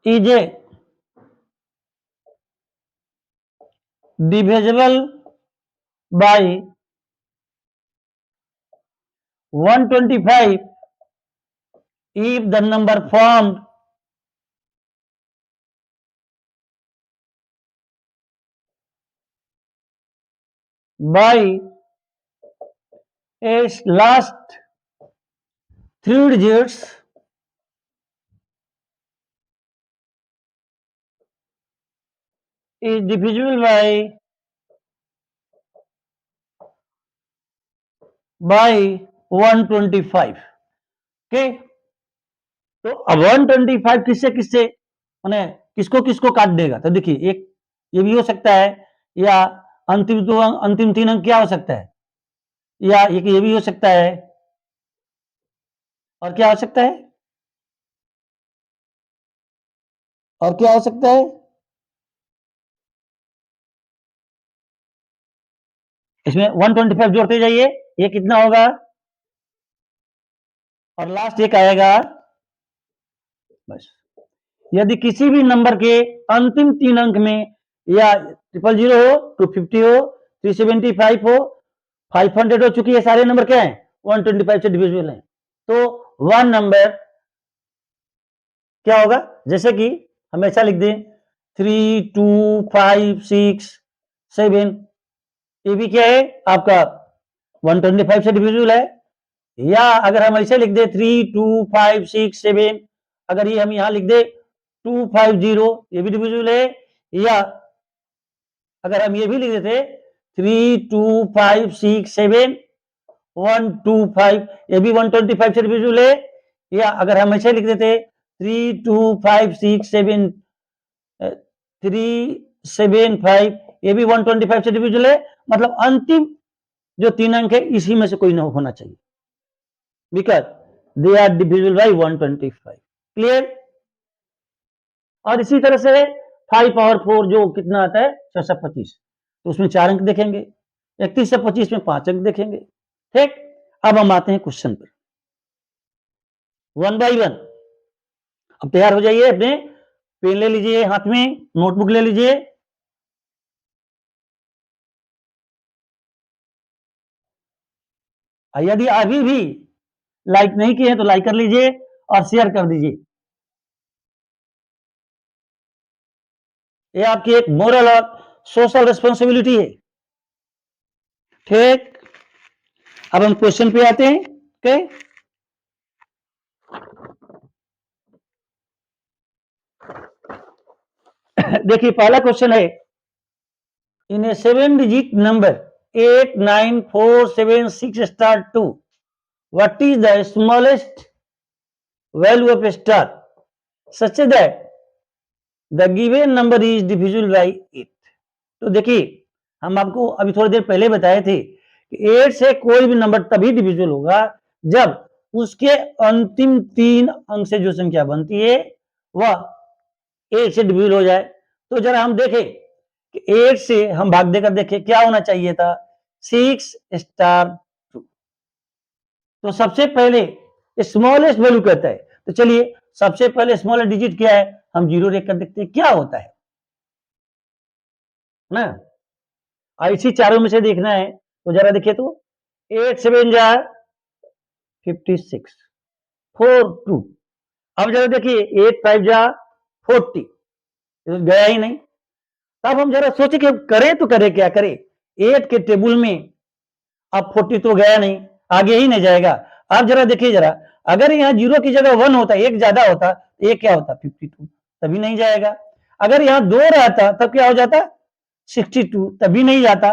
is a divisible by 125 if the number formed by its last 3 digits is divisible by 125। Okay, तो अब 125 किससे किससे माने किसको किसको काट देगा, तो देखिए एक ये भी हो सकता है, या अंतिम 2 अंक अंतिम 3 अंक क्या हो सकता है, या एक ये भी हो सकता है, और क्या हो सकता है, और क्या हो सकता है, इसमें 125 जोड़ते जाइए, ये कितना होगा, और लास्ट एक आएगा बस। यदि किसी भी नंबर के अंतिम 3 अंक में या 000 हो, 250 हो, 375 हो, 500 हो, चुकी ये सारे नंबर क्या है 125 से डिविजिबल हैं, तो वन नंबर क्या होगा, जैसे कि हम ऐसा लिख दें 3, 2, 5, 6, 7, ये भी क्या है आपका 125 से डिविजिबल है। या अगर हम ऐसे लिख दे 3, 2, 5, 6, 7, अगर ये हम यहां लिख दे 250, ये भी डिविजिबल है। या अगर हम ये भी लिख देते 3, 2, 5, 6, 7, 1, 2, 5, ये भी 125 से डिविजिबल है। या अगर हम ऐसे लिख देते 3, 2, 5, 6, 7, 3, 7, 5, ये भी 125 से डिविजिबल है। मतलब अंतिम जो 3 अंक है इसी में से कोई ना होना चाहिए, because they are divisible by 125। Clear. और इसी तरह से 5 पावर 4 जो कितना आता है 625, तो उसमें 4 अंक देखेंगे, 31 से 25 में 5 अंक देखेंगे। ठीक, अब हम आते हैं क्वेश्चन पर, 1 बाई 1। अब तैयार हो जाइए, अपने पेन ले लीजिए, हाथ में नोटबुक ले लीजिए। यदि अभी भी लाइक नहीं किए हैं तो लाइक कर लीजिए और शेयर कर दीजिए। ये आपकी एक मोरल और सोशल रिस्पॉन्सिबिलिटी है। ठीक, अब हम क्वेश्चन पे आते हैं। ओके, देखिए पहला क्वेश्चन है, इन ए 7 digit number 89476*2 what is the smallest value of a star such that the given number is divisible by 8। तो देखिए हम आपको अभी थोड़ी देर पहले बताए थे कि 8 से कोई भी नंबर तभी डिविजिबल होगा जब उसके अंतिम 3 अंक से जो संख्या बनती है वह 8 से डिविजिबल हो जाए। तो जरा हम देखें कि 8 से हम भाग देकर देखें क्या होना चाहिए था, 6 स्टार 2। तो सबसे पहले स्मॉलेस्ट वैल्यू कहता है, तो चलिए सबसे पहले स्मॉलेस्ट डिजिट क्या है, हम 0 रख कर देखते हैं क्या होता है ना। इसी चारों में से देखना है, तो जरा देखिए तो 8 7 जा 56 4 2। अब जरा देखिए 8 5 जा 40, तो गया ही नहीं। अब हम जरा सोचे कि करें तो करें क्या करें, 8 के टेबल में अब 40 तो गया नहीं, आगे ही नहीं जाएगा। अब जरा देखिए जरा, अगर यहाँ 0 की जगह 1 होता, एक ज्यादा होता, एक क्या होता 52, तभी नहीं जाएगा। अगर यहाँ 2 रहता तब क्या हो जाता 62, तभी नहीं जाता।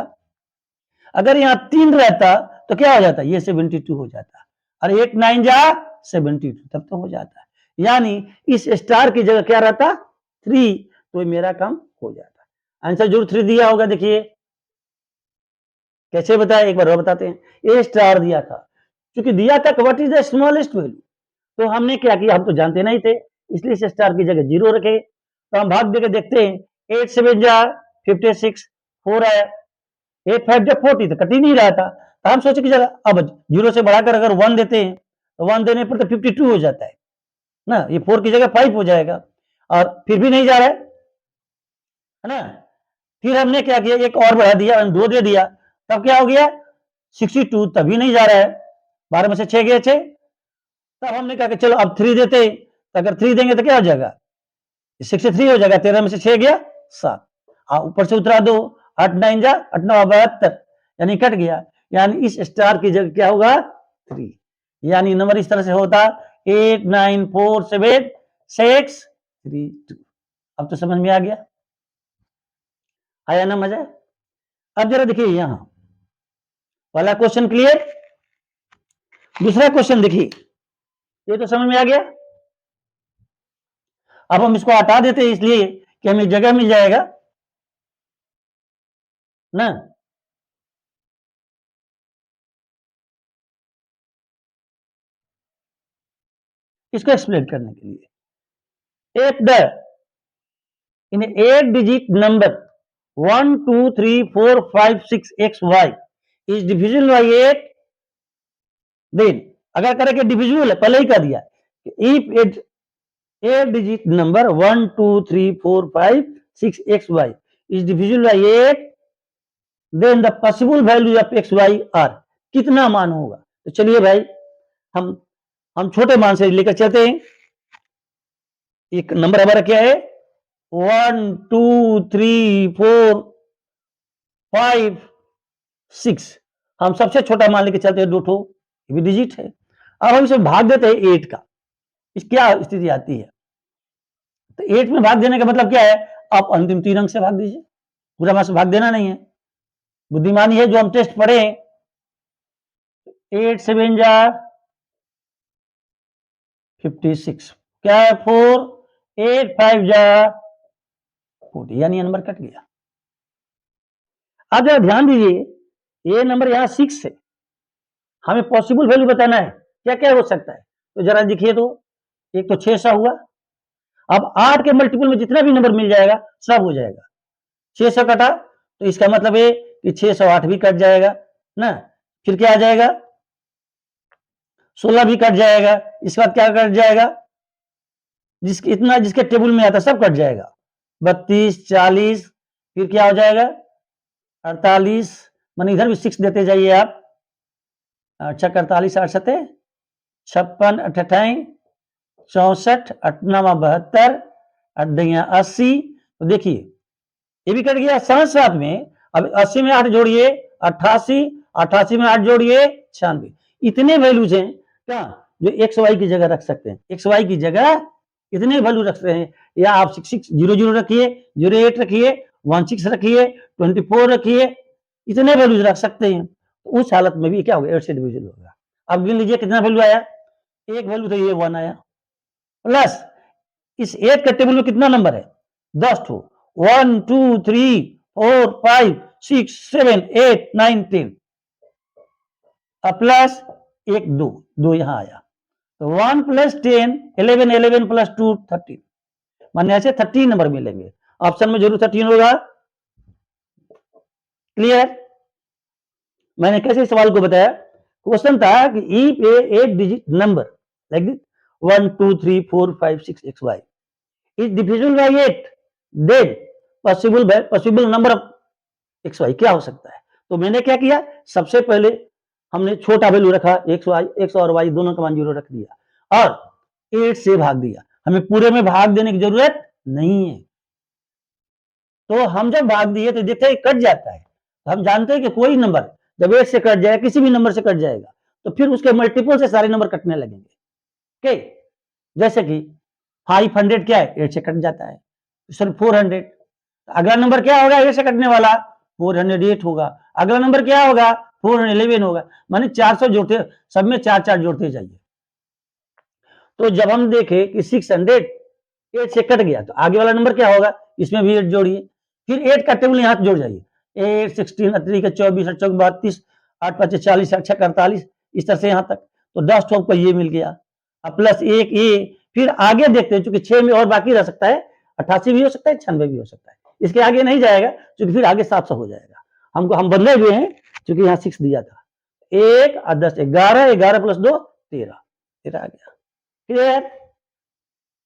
अगर यहाँ 3 रहता तो क्या हो जाता, ये 72 हो जाता। और 8 9 जा 72, तब तो हो जाता। यानी इस स्टार की जगह क्या रहता 3, तो मेरा काम हो जाता। आंसर जरूर 3 दिया होगा। देखिए कैसे बताया, एक बार और बताते हैं। ए स्टार दिया था, क्योंकि दिया था what is the smallest value, तो हमने क्या किया, हम तो जानते नहीं थे, इसलिए इस स्टार की जगह 0 रखे। तो हम भाग देकर देखते हैं, 8 7 जा 56 4 आया, 8 5 जा 40, तो कट ही नहीं रहा था। तो हम सोचे कि जगह अब 0 से बढ़ाकर अगर 1 देते हैं, तो 1 देने पर तो 52 हो जाता है ना, ये 4 की जगह 5 हो जाएगा, और फिर भी नहीं जा रहा है ना। फिर हमने क्या किया, एक और बढ़ा दिया, 2 दे दिया, तब क्या हो गया 62, तभी नहीं जा रहा है। 12 में से 6 गए 6। तब हमने कहा कि चलो अब 3 देते, तो अगर 3 देंगे तो क्या हो जाएगा 63 हो जाएगा, 13 में से 6 गया 7, ऊपर से उतरा 2, 8 9 जा 8 9 72, यानी कट गया। यानी इस स्टार की जगह क्या होगा 3, यानी नंबर इस तरह से होता 8 9 4 7 6 3 2। अब तो समझ में आ गया, आया ना मजा। अब जरा देखिए यहां पहला क्वेश्चन क्लियर। दूसरा क्वेश्चन देखिए, ये तो समझ में आ गया। अब हम इसको हटा देते हैं इसलिए कि हमें जगह मिल जाएगा ना। इसको एक्सप्लेन करने के लिए, if the in 8 digit number 1 2 3 4 5 6 x y is divisible by 8, then अगर करें कि डिविजिबल है, पहले ही कर दिया, if it 8 digit number 1 2 3 4 5 6 x y is divisible by 8, then the possible value of x y are, कितना मान होगा। तो चलिए भाई हम छोटे मान से लेकर चलते हैं। एक नंबर हमारा क्या है 1 2 3 4 5 6, हम सबसे छोटा मान लेके चलते हैं 2 ठो, ये भी डिजिट है। अब हम इसे भाग देते हैं 8 का, इस क्या स्थिति आती है, तो 8 में भाग देने का मतलब क्या है, आप अंतिम 3 अंक से भाग दीजिए, पूरा मास भाग देना नहीं है। बुद्धिमानी है जो हम टेस्ट पढ़े, 8 7 जा 56, क्या है 4, 8 5 जा 40, यानी नंबर कट गया। अब जरा ध्यान दीजिए, ये नंबर यहाँ 6 है, हमें पॉसिबल वैल्यू बताना है क्या क्या हो सकता है। तो जरा देखिए तो, एक तो 6 सा हुआ, अब 8 के मल्टीपल में जितना भी नंबर मिल जाएगा सब हो जाएगा। 600 कटा, तो इसका मतलब है कि 608 भी कट जाएगा ना। फिर क्या आ जाएगा 16 भी कट जाएगा, इसके बाद क्या कट जाएगा, जिसके इतना जिसके टेबल में आता सब कट जाएगा, 32 40, फिर क्या हो जाएगा 48, मान इधर भी 6 देते जाइए आप, 6 48 8 7 56 अट्ठाईस 64 8 9 72 8 2 80। तो देखिए ये भी कट गया, साथ साथ में अब 80 में 8 जोड़िए 88, 88 में 8 जोड़िए 96। इतने वैल्यूज हैं क्या जो एक्स वाई की जगह रख सकते हैं, एक्स वाई की जगह इतने वैल्यू रख सकते हैं, या आप 6600 रखिए, 08 रखिए, 16 रखिए, 24 रखिए, इतने वैल्यूज रख सकते हैं। उस हालत में भी क्या होगा 8 से डिविजन होगा। अब गिन लीजिए कितना वैल्यू आया, एक वैल्यू तो ये 1 आया, प्लस इस 8 का टेबल में कितना नंबर है 10 ठो, 1 2 3 4 5 6 7 8 9 10, प्लस 1 2 2 यहां आया, तो 1 प्लस 10 11 11 प्लस 2 13, माने ऐसे 13 नंबर मिलेंगे। ऑप्शन में जरूर 13 होगा। क्लियर? मैंने कैसे सवाल को बताया? क्वेश्चन था कि if a 8 digit number like this 1 2 3 4 5 6 XY is divisible by 8, then possible number of XY क्या हो सकता है? तो मैंने क्या किया, सबसे पहले हमने छोटा वैल्यू रखा, x और y दोनों का मान 0 रख दिया और 8 से भाग दिया। हमें पूरे में भाग देने की जरूरत नहीं है। तो हम जब भाग दिए तो देखते हैं कट जाता है। हम जानते हैं कि कोई नंबर जब 8 से कट जाए, किसी भी नंबर से कट जाएगा, तो फिर उसके मल्टीपल से सारे नंबर कटने लगेंगे। ओके, जैसे कि 500 क्या है, 8 से कट जाता है, सर 400। अगला नंबर क्या होगा 8 से कटने वाला, 408 होगा। अगला नंबर क्या होगा, 411 होगा। माने 400 जोड़ते, सब में 4 4 जोड़ते जाइए। तो जब हम देखे कि 600 8 से कट गया, तो आगे वाला नंबर क्या होगा, इसमें भी 8 जोड़िए, फिर 8 का टेबल यहाँ जोड़ जाइए, 8 16 3 के 24 8 चौक 32 8 5 40 8 6 48, इस तरह से यहाँ तक। तो 10 ठोक पर ये मिल गया, अब प्लस 1 ये, फिर आगे देखते हैं, चूंकि 6 में और बाकी रह सकता है, 88 भी हो सकता है, 96 भी हो सकता है, इसके आगे नहीं जाएगा क्योंकि फिर आगे 700 हो जाएगा। हम बदले हुए हैं क्योंकि यहाँ 6 दिया था, 1 और 10 11, 11 प्लस 2 13, 13 आ गया। क्लियर?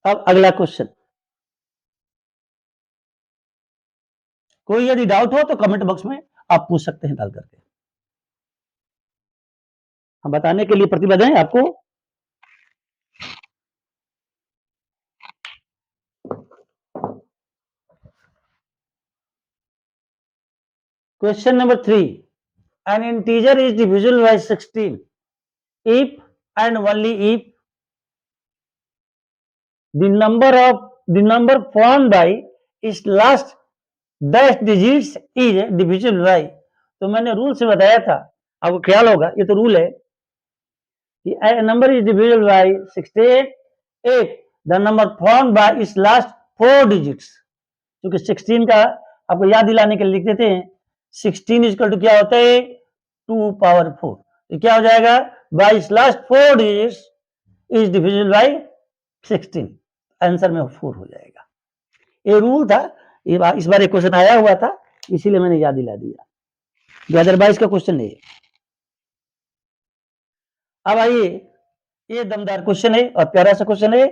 अब अगला क्वेश्चन, कोई यदि डाउट हो तो कमेंट बॉक्स में आप पूछ सकते हैं डाल करके, हम बताने के लिए प्रतिबद्ध हैं आपको। Question number 3, an integer is divisible by 16 if and only if the number formed by its last dash digits is divisible by। तो मैंने रूल से बताया था, आपको ख्याल होगा, ये तो रूल है कि a number is divisible by 16 if the number formed by its last 4 digits। क्योंकि 16 का आपको याद दिलाने के लिए लिख देते हैं, 16 इक्वल टू क्या होता है, 2 पावर 4। तो क्या हो जाएगा, by last 4 digits is divisible by 16, answer में 4 हो जाएगा। ये रूल था, इस बार एक क्वेश्चन आया हुआ था, इसीलिए मैंने याद दिला दिया। 2022 का क्वेश्चन है। अब आइए, ये दमदार क्वेश्चन है और प्यारा सा क्वेश्चन है।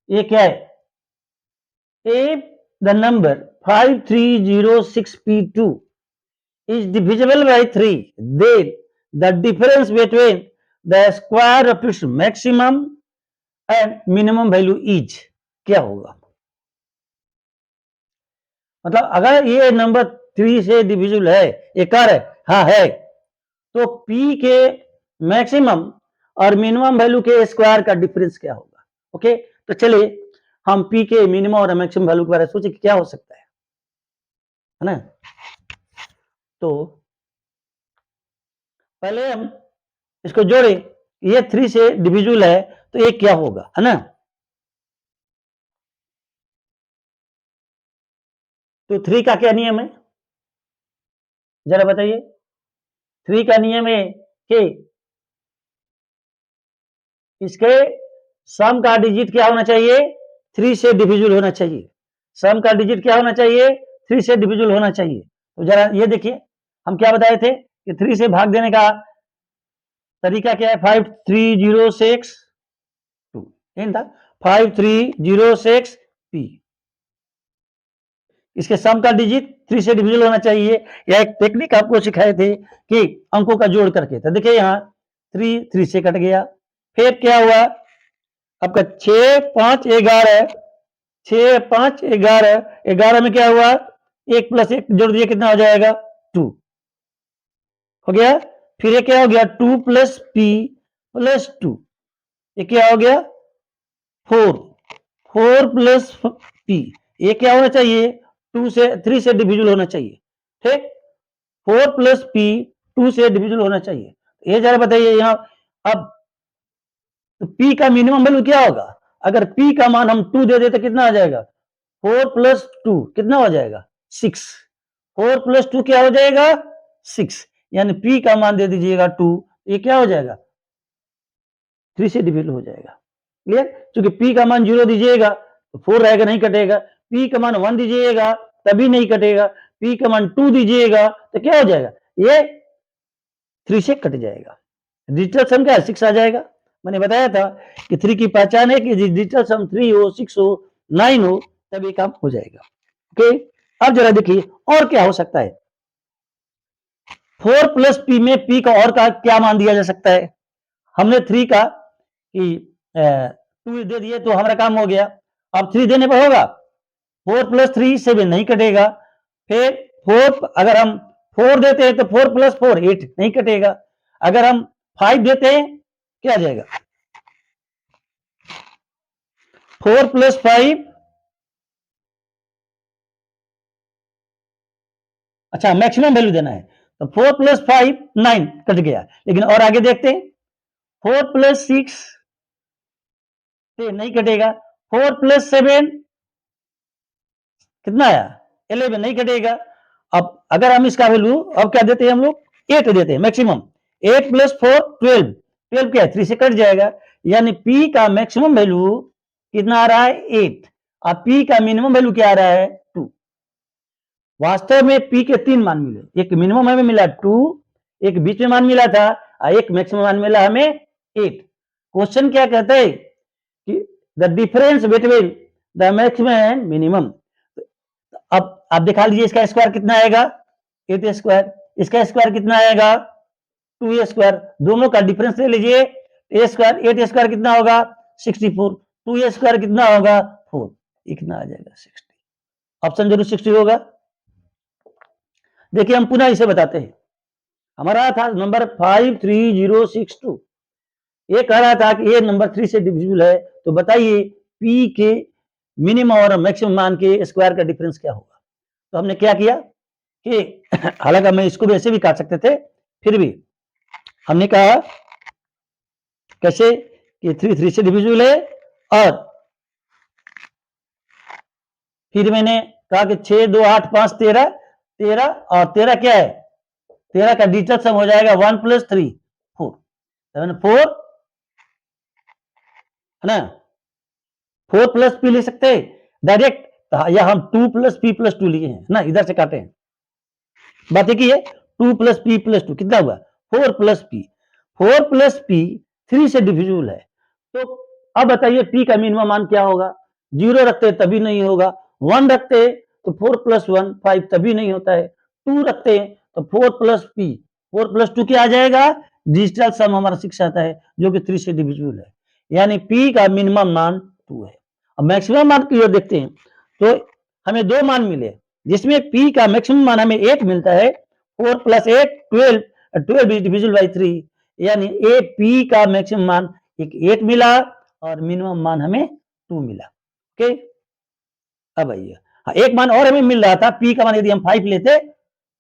ये क्या है, if the number 5306P2 is divisible by 3, then the difference between the square of its maximum and minimum value is क्या होगा? मतलब अगर ये नंबर 3 से डिविजिबल है, एक है, हाँ है, तो P के मैक्सिमम और मिनिमम वैल्यू के स्क्वायर का डिफरेंस क्या होगा? ओके, तो चलिए हम P के मिनिमम और मैक्सिमम वैल्यू के बारे में सोचे कि क्या हो सकता है ना। तो पहले हम इसको जोड़े, ये 3 से डिविजिबल है तो ये क्या होगा, है ना। तो 3 का क्या नियम है, जरा बताइए। 3 का नियम है कि इसके सम का डिजिट क्या होना चाहिए, 3 से डिविजिबल होना चाहिए। सम का डिजिट क्या होना चाहिए, 3 से डिविजिबल होना चाहिए। तो जरा ये देखिए, हम क्या बताए थे कि 3 से भाग देने का तरीका क्या है, 5306 2 था 5306 p। इसके सम का डिजिट 3 से डिविजिबल होना चाहिए। यह एक टेक्निक आपको सिखाए थे कि अंकों का जोड़ करके। तो देखिए यहाँ 3 से कट गया, फिर क्या हुआ आपका 6 5 11, 6 5 11, 11 में क्या हुआ, 1 प्लस 1 जोड़ दिया, कितना हो जाएगा 2 हो गया। फिर ये क्या हो गया 2 प्लस p प्लस 2, ये क्या हो गया 4, 4 प्लस p, ये क्या होना चाहिए 2 से 3 से डिविजिबल होना चाहिए, ठीक। 4 प्लस p 2 से डिविजिबल होना चाहिए। ये जरा बताइए यहाँ, अब तो p का मिनिमम वैल्यू क्या होगा, अगर p का मान हम 2 दे दें तो कितना आ जाएगा, 4 प्लस 2 कितना हो जाएगा 6, 4 प्लस 2 क्या हो जाएगा 6, यानी p का मान दे दीजिएगा 2, ये क्या हो जाएगा 3 से डिविजिबल हो जाएगा। क्लियर, क्योंकि p का मान 0 दीजिएगा तो 4 रहेगा, नहीं कटेगा, p का मान 1 दीजिएगा तभी नहीं कटेगा, p का मान 2 दीजिएगा तो क्या हो जाएगा, ये 3 से कट जाएगा। डिजिटल सम क्या है, 6 आ जाएगा। मैंने बताया था कि 3 की पहचान है कि डिजिटल सम 3 हो, 6 हो, 9 हो, तब ये काम हो जाएगा। ओके, अब जरा देखिए और क्या हो सकता है। 4 प्लस पी में पी का और का क्या मान दिया जा सकता है। हमने 3 का कि 2 दे दिए तो हमारा काम हो गया। अब 3 देने पर होगा, 4 प्लस 3 7 नहीं कटेगा। फिर 4 अगर हम 4 देते हैं तो 4 प्लस 4 8 नहीं कटेगा। अगर हम 5 देते हैं क्या आ जाएगा, 4 प्लस 5, अच्छा मैक्सिमम वैल्यू देना है तो 4 प्लस 5 9 कट गया। लेकिन और आगे देखते हैं, 4 प्लस 6 नहीं कटेगा, 4 प्लस 7 कितना आया 11 नहीं कटेगा। अब अगर हम इसका वैल्यू अब क्या देते हैं हम लोग 8 देते हैं मैक्सिमम, 8 प्लस 4 12, 12 क्या है 3 से कट जाएगा। यानी p का मैक्सिमम वैल्यू कितना आ रहा है 8 और p का मिनिमम वैल्यू क्या आ रहा है 2। वास्तव में p के 3 मान मिले, एक मिनिमम हमें मिला 2, एक बीच में मान मिला था और एक मैक्सिमम मान मिला हमें 8। क्वेश्चन क्या कहता है कि the difference between the maximum and minimum. अब आप दिखा लीजिए इसका स्क्वायर कितना आएगा 8 स्क्वायर, इसका स्क्वायर कितना आएगा 2 स्क्वायर, दोनों का डिफरेंस ले लीजिए। ए स्क्वायर 8 स्क्वायर कितना होगा 64, 2 स्क्वायर कितना होगा 4, कितना आ जाएगा 60। ऑप्शन जरूर 60 होगा। देखिए हम पुनः इसे बताते हैं। हमारा था नंबर 53062, ये कह रहा था कि ये नंबर 3 से डिविजिबल है, तो बताइए p के मिनिमम और मैक्सिमम मान के स्क्वायर का डिफरेंस क्या होगा। तो हमने क्या किया कि हालांकि हम इसको भी ऐसे भी काट सकते थे, फिर भी हमने कहा कैसे कि 3 से डिविजिबल है, और फिर मैंने कहा कि 6 2 8 5 13, 13 और 13 क्या है 13 का डिजिटल सम हो जाएगा 1 प्लस 3 4, 4 है ना, 4 प्लस पी ले सकते हैं डायरेक्ट, या हम 2 प्लस पी प्लस 2 लिए हैं ना, इधर से काटे हैं। बात एक ही है, 2 प्लस पी प्लस 2 कितना हुआ 4 प्लस पी, 4 प्लस पी 3 से डिविजिबल है। तो अब बताइए पी का मिनिमम मान क्या होगा। 0 रखते तभी नहीं होगा, 1 रखते तो 4 प्लस 1 5 तभी नहीं होता है, 2 रखते तो 4 प्लस पी 4 प्लस 2 क्या आ जाएगा, डिजिटल सम हमारा 6 आता है जो कि 3 से डिविजिबल है। यानी पी का मिनिमम मान 2 है। अब मैक्सिमम मान की ओर देखते हैं तो हमें 2 मान मिले, जिसमें p का मैक्सिमम मान हमें 8 मिलता है, 4 प्लस 8 12, 12 इज डिविजिबल बाई 3, यानी ए p का मैक्सिमम मान एक 8 मिला और मिनिमम मान हमें 2 मिला। ओके, अब आइए, हाँ एक मान और हमें मिल रहा था, p का मान यदि हम 5 लेते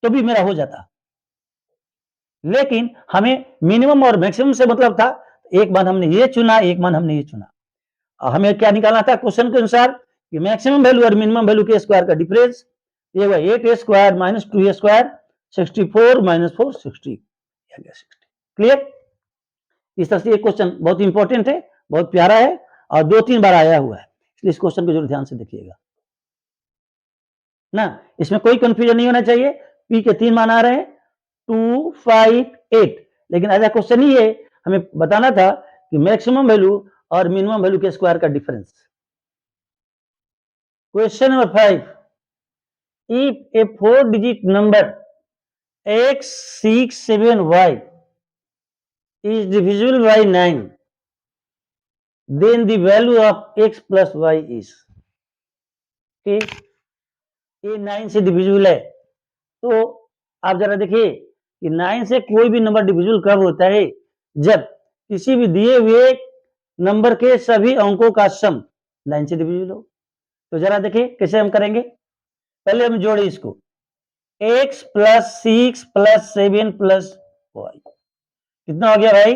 तो भी मेरा हो जाता, लेकिन हमें मिनिमम और मैक्सिमम से मतलब था, एक मान हमने ये चुना, एक मान हमने ये चुना। हमें क्या निकालना था क्वेश्चन के अनुसार कि मैक्सिमम वैल्यू और मिनिमम वैल्यू के स्क्वायर का डिफरेंस, ये हुआ 8 square minus 2 square 64 minus 4 60, clear. इस तरह से ये क्वेश्चन बहुत इंपॉर्टेंट है, बहुत प्यारा है और 2-3 बार आया हुआ है, इसलिए इस क्वेश्चन को जरूर ध्यान से देखिएगा ना, इसमें कोई कंफ्यूजन नहीं होना चाहिए। पी के 3 मान आ रहे हैं 2 5 8, लेकिन ऐसा क्वेश्चन ही है, हमें बताना था कि मैक्सिमम वैल्यू और मिनिमम वैल्यू के स्क्वायर का difference. Question number 5, if a 4-digit number x67y is divisible by 9, then the value of x plus y is, ये 9 से डिविजिबल है, तो आप जरा देखिए कि 9 से कोई भी नंबर डिविजिबल कब होता है, जब किसी भी दिए हुए नंबर के सभी अंकों का सम 9 से डिविजिबल हो। तो जरा देखिए कैसे हम करेंगे, पहले हम जोड़े इसको, x plus 6 plus 7 plus y, कितना हो गया भाई,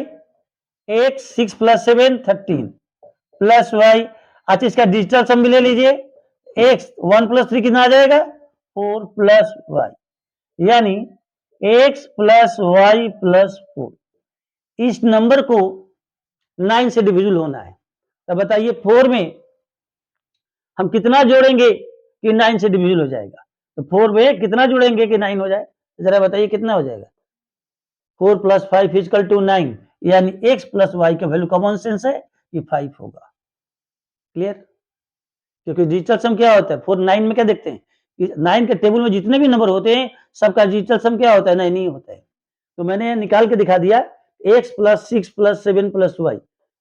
x 6 प्लस 7 13 प्लस y, अच्छा इसका डिजिटल सम भी ले लीजिए, x 1 प्लस 3 कितना आ जाएगा 4 प्लस y, यानी x प्लस y प्लस 4, इस नंबर को 9 से डिविजिबल होना है। तो बताइए 4 में हम कितना जोड़ेंगे, कि 9 से डिविजिबल हो जाएगा। तो 4 में कितना जुड़ेंगे कि 9 हो जाए, जरा बताइए कितना हो जाएगा। 4 + 5 = 9, यानी x + y का वैल्यू कॉमन सेंस है, ये 5 होगा। क्लियर? क्योंकि डिजिटल सम क्या होता है, 4 9 में क्या देखते हैं, 9 के टेबल में जितने भी नंबर होते हैं सबका डिजिटल सम क्या होता है, 9 ही होता है। तो मैंने निकाल के दिखा दिया, x + 6 + 7 + y,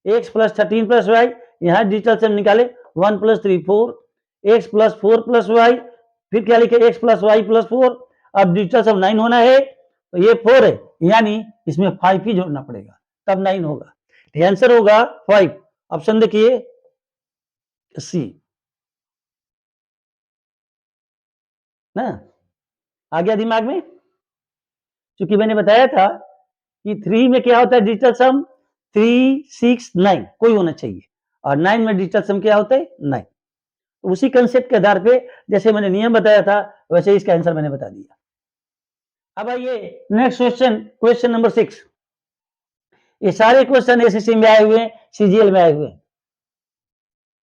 x + 13 + y, यहाँ डिजिटल सम निकाले 1 + 3 4, x + 4 + y, फिर क्या लिखे x + y + 4। अब डिजिटल सम 9 होना है तो ये 4 है, यानी इसमें 5 ही जोड़ना पड़ेगा तब 9 होगा। आंसर होगा 5। ऑप्शन देखिए सी ना, आ गया दिमाग में। क्योंकि मैंने बताया था कि 3 में क्या होता है डिजिटल सम, 3 6 9 कोई होना चाहिए, और 9 में डिजिटल सम क्या होता है 9। उसी कंसेप्ट के आधार पे जैसे मैंने नियम बताया था वैसे इसका आंसर मैंने बता दिया। अब आइए नेक्स्ट क्वेश्चन, क्वेश्चन नंबर 6। ये सारे क्वेश्चन एसएससी में आए हुए हैं, सीजीएल में आए हुए हैं।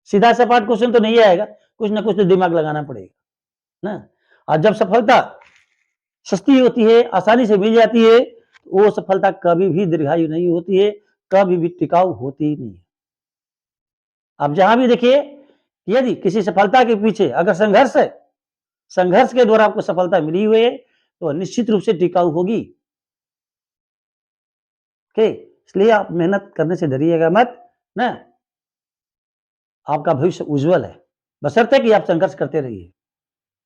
सीधा सपाट क्वेश्चन तो नहीं आएगा, कुछ ना कुछ तो दिमाग लगाना पड़ेगा ना। और जब सफलता सस्ती होती है, आसानी से मिल जाती है, वो सफलता कभी भी दीर्घायु नहीं होती है, कभी भी टिकाऊ होती नहीं है। आप जहां भी देखिए, यदि किसी सफलता के पीछे अगर संघर्ष है, संघर्ष के द्वारा आपको सफलता मिली हुई है तो निश्चित रूप से टिकाऊ होगी। ओके, इसलिए आप मेहनत करने से डरिएगा मत ना, आपका भविष्य उज्जवल है, बशर्ते कि आप संघर्ष करते रहिए,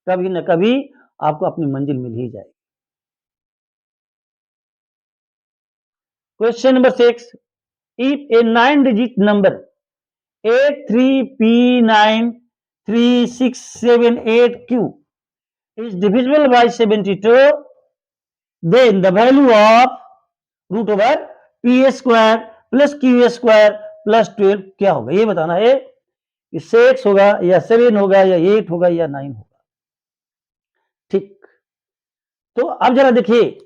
कभी न कभी आपको अपनी मंजिल मिल ही जाएगी। Question number 6, if a 9-digit number 83P93678Q is divisible by 72, then the value of root over P square plus Q square plus 12 क्या होगा, ये बताना है कि 6 होगा या 7 होगा या 8 होगा या 9 होगा। ठीक, तो अब जरा देखिए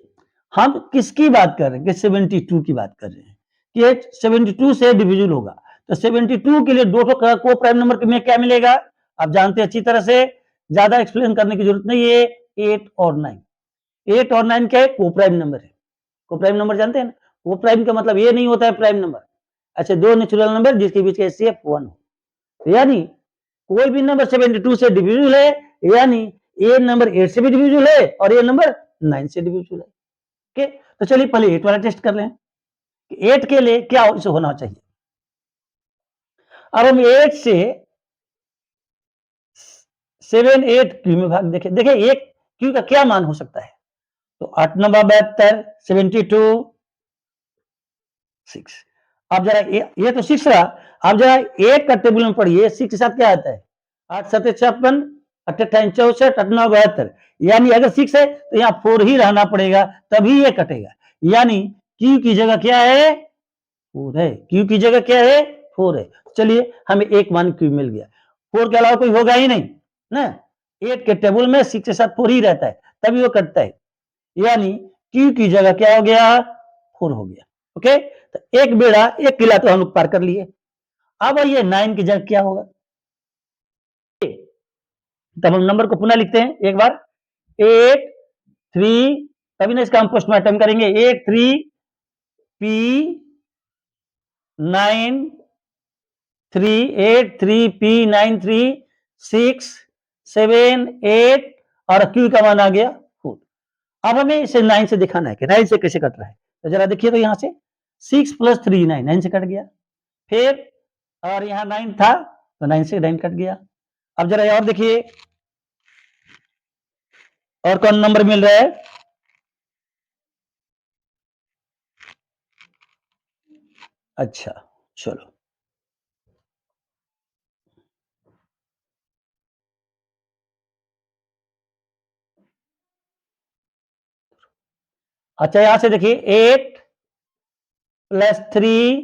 हम किसकी बात कर रहे हैं, कि 72 की बात कर रहे हैं कि 72 से डिविजिबल होगा। तो 72 के लिए दो को प्राइम नंबर में क्या मिलेगा, आप जानते हैं अच्छी तरह से, ज्यादा एक्सप्लेन करने की जरूरत नहीं है। 8 और 9, 8 और 9 क्या है, को प्राइम नंबर है। को प्राइम नंबर जानते हैं ना, को प्राइम का मतलब ये नहीं होता है प्राइम नंबर, अच्छा दो नेचुरल नंबर जिसके बीच का एचसीएफ 1 हो, यानी कोई भी नंबर 72 से डिविजिबल है, यानी ये नंबर 8 से भी डिविजिबल है और ये नंबर 9 से डिविजिबल है। ओके, तो चलिए पहले 8 वाला टेस्ट कर लें, 8 के लिए क्या होना चाहिए। अब हम 8 से 7 8 क्यू में भाग देखें, देखिए एक क्यू का क्या मान हो सकता है, तो 8 9 72, 72 6। अब जरा ये तो 6 रहा, अब जरा 8 का टेबल में पढ़िए, 6 के साथ क्या आता है, 8 7 56, 8 8 64, 8 9 72, यानी अगर 6 है तो यहाँ 4 ही रहना पड़ेगा तभी ये कटेगा, यानी क्यू की जगह क्या है 4 है, क्यू की जगह क्या है 4 है। चलिए हमें एक मान क्यू मिल गया, 4 के अलावा कोई होगा ही नहीं ना, 8 के टेबल में 6 के साथ 4 ही रहता है तभी वो कटता है, यानी क्यू की जगह क्या हो गया 4 हो गया। ओके, तो एक बेड़ा एक किला तो हम लोग पार कर लिए। अब ये 9 की जगह क्या होगा, तब हम नंबर को पुनः लिखते हैं एक बार, 8 3, तभी ना इसका हम पोस्टमार्टम करेंगे, 8 3 P 9 3, 8 3 P 9 3 6 7 8 और Q का मान आ गया 4। अब हमें इसे 9 से दिखाना है कि 9 से कैसे कट रहा है, तो जरा देखिए, तो यहां से 6 + 3 9, 9 से कट गया, फिर और यहाँ 9 था तो 9 से 9 कट गया। अब जरा और देखिए और कौन नंबर मिल रहा है, अच्छा चलो, अच्छा यहां से देखिए 8 + 3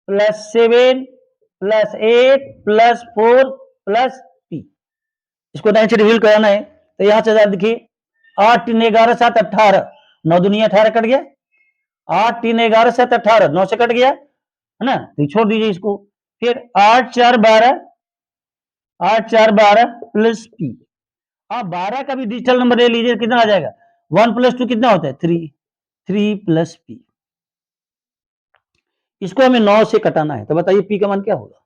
+ 7 + 8 + 4 + P, इसको 9 से डिविजन कराना है, तो यहां से देखिए 8 3 11 7 18, 9 दूनी 18 कट गया, 8 3 11 7 18, 9 से कट गया है ना, तो छोड़ दीजिए इसको, फिर 8 4 12 8 4 12 प्लस पी। अब 12 का भी डिजिटल नंबर ले लीजिए, कितना आ जाएगा? 1 प्लस 2 कितना होता है? 3। 3 प्लस पी। इसको हमें 9 से कटाना है, तो बताइए पी का मान क्या होगा?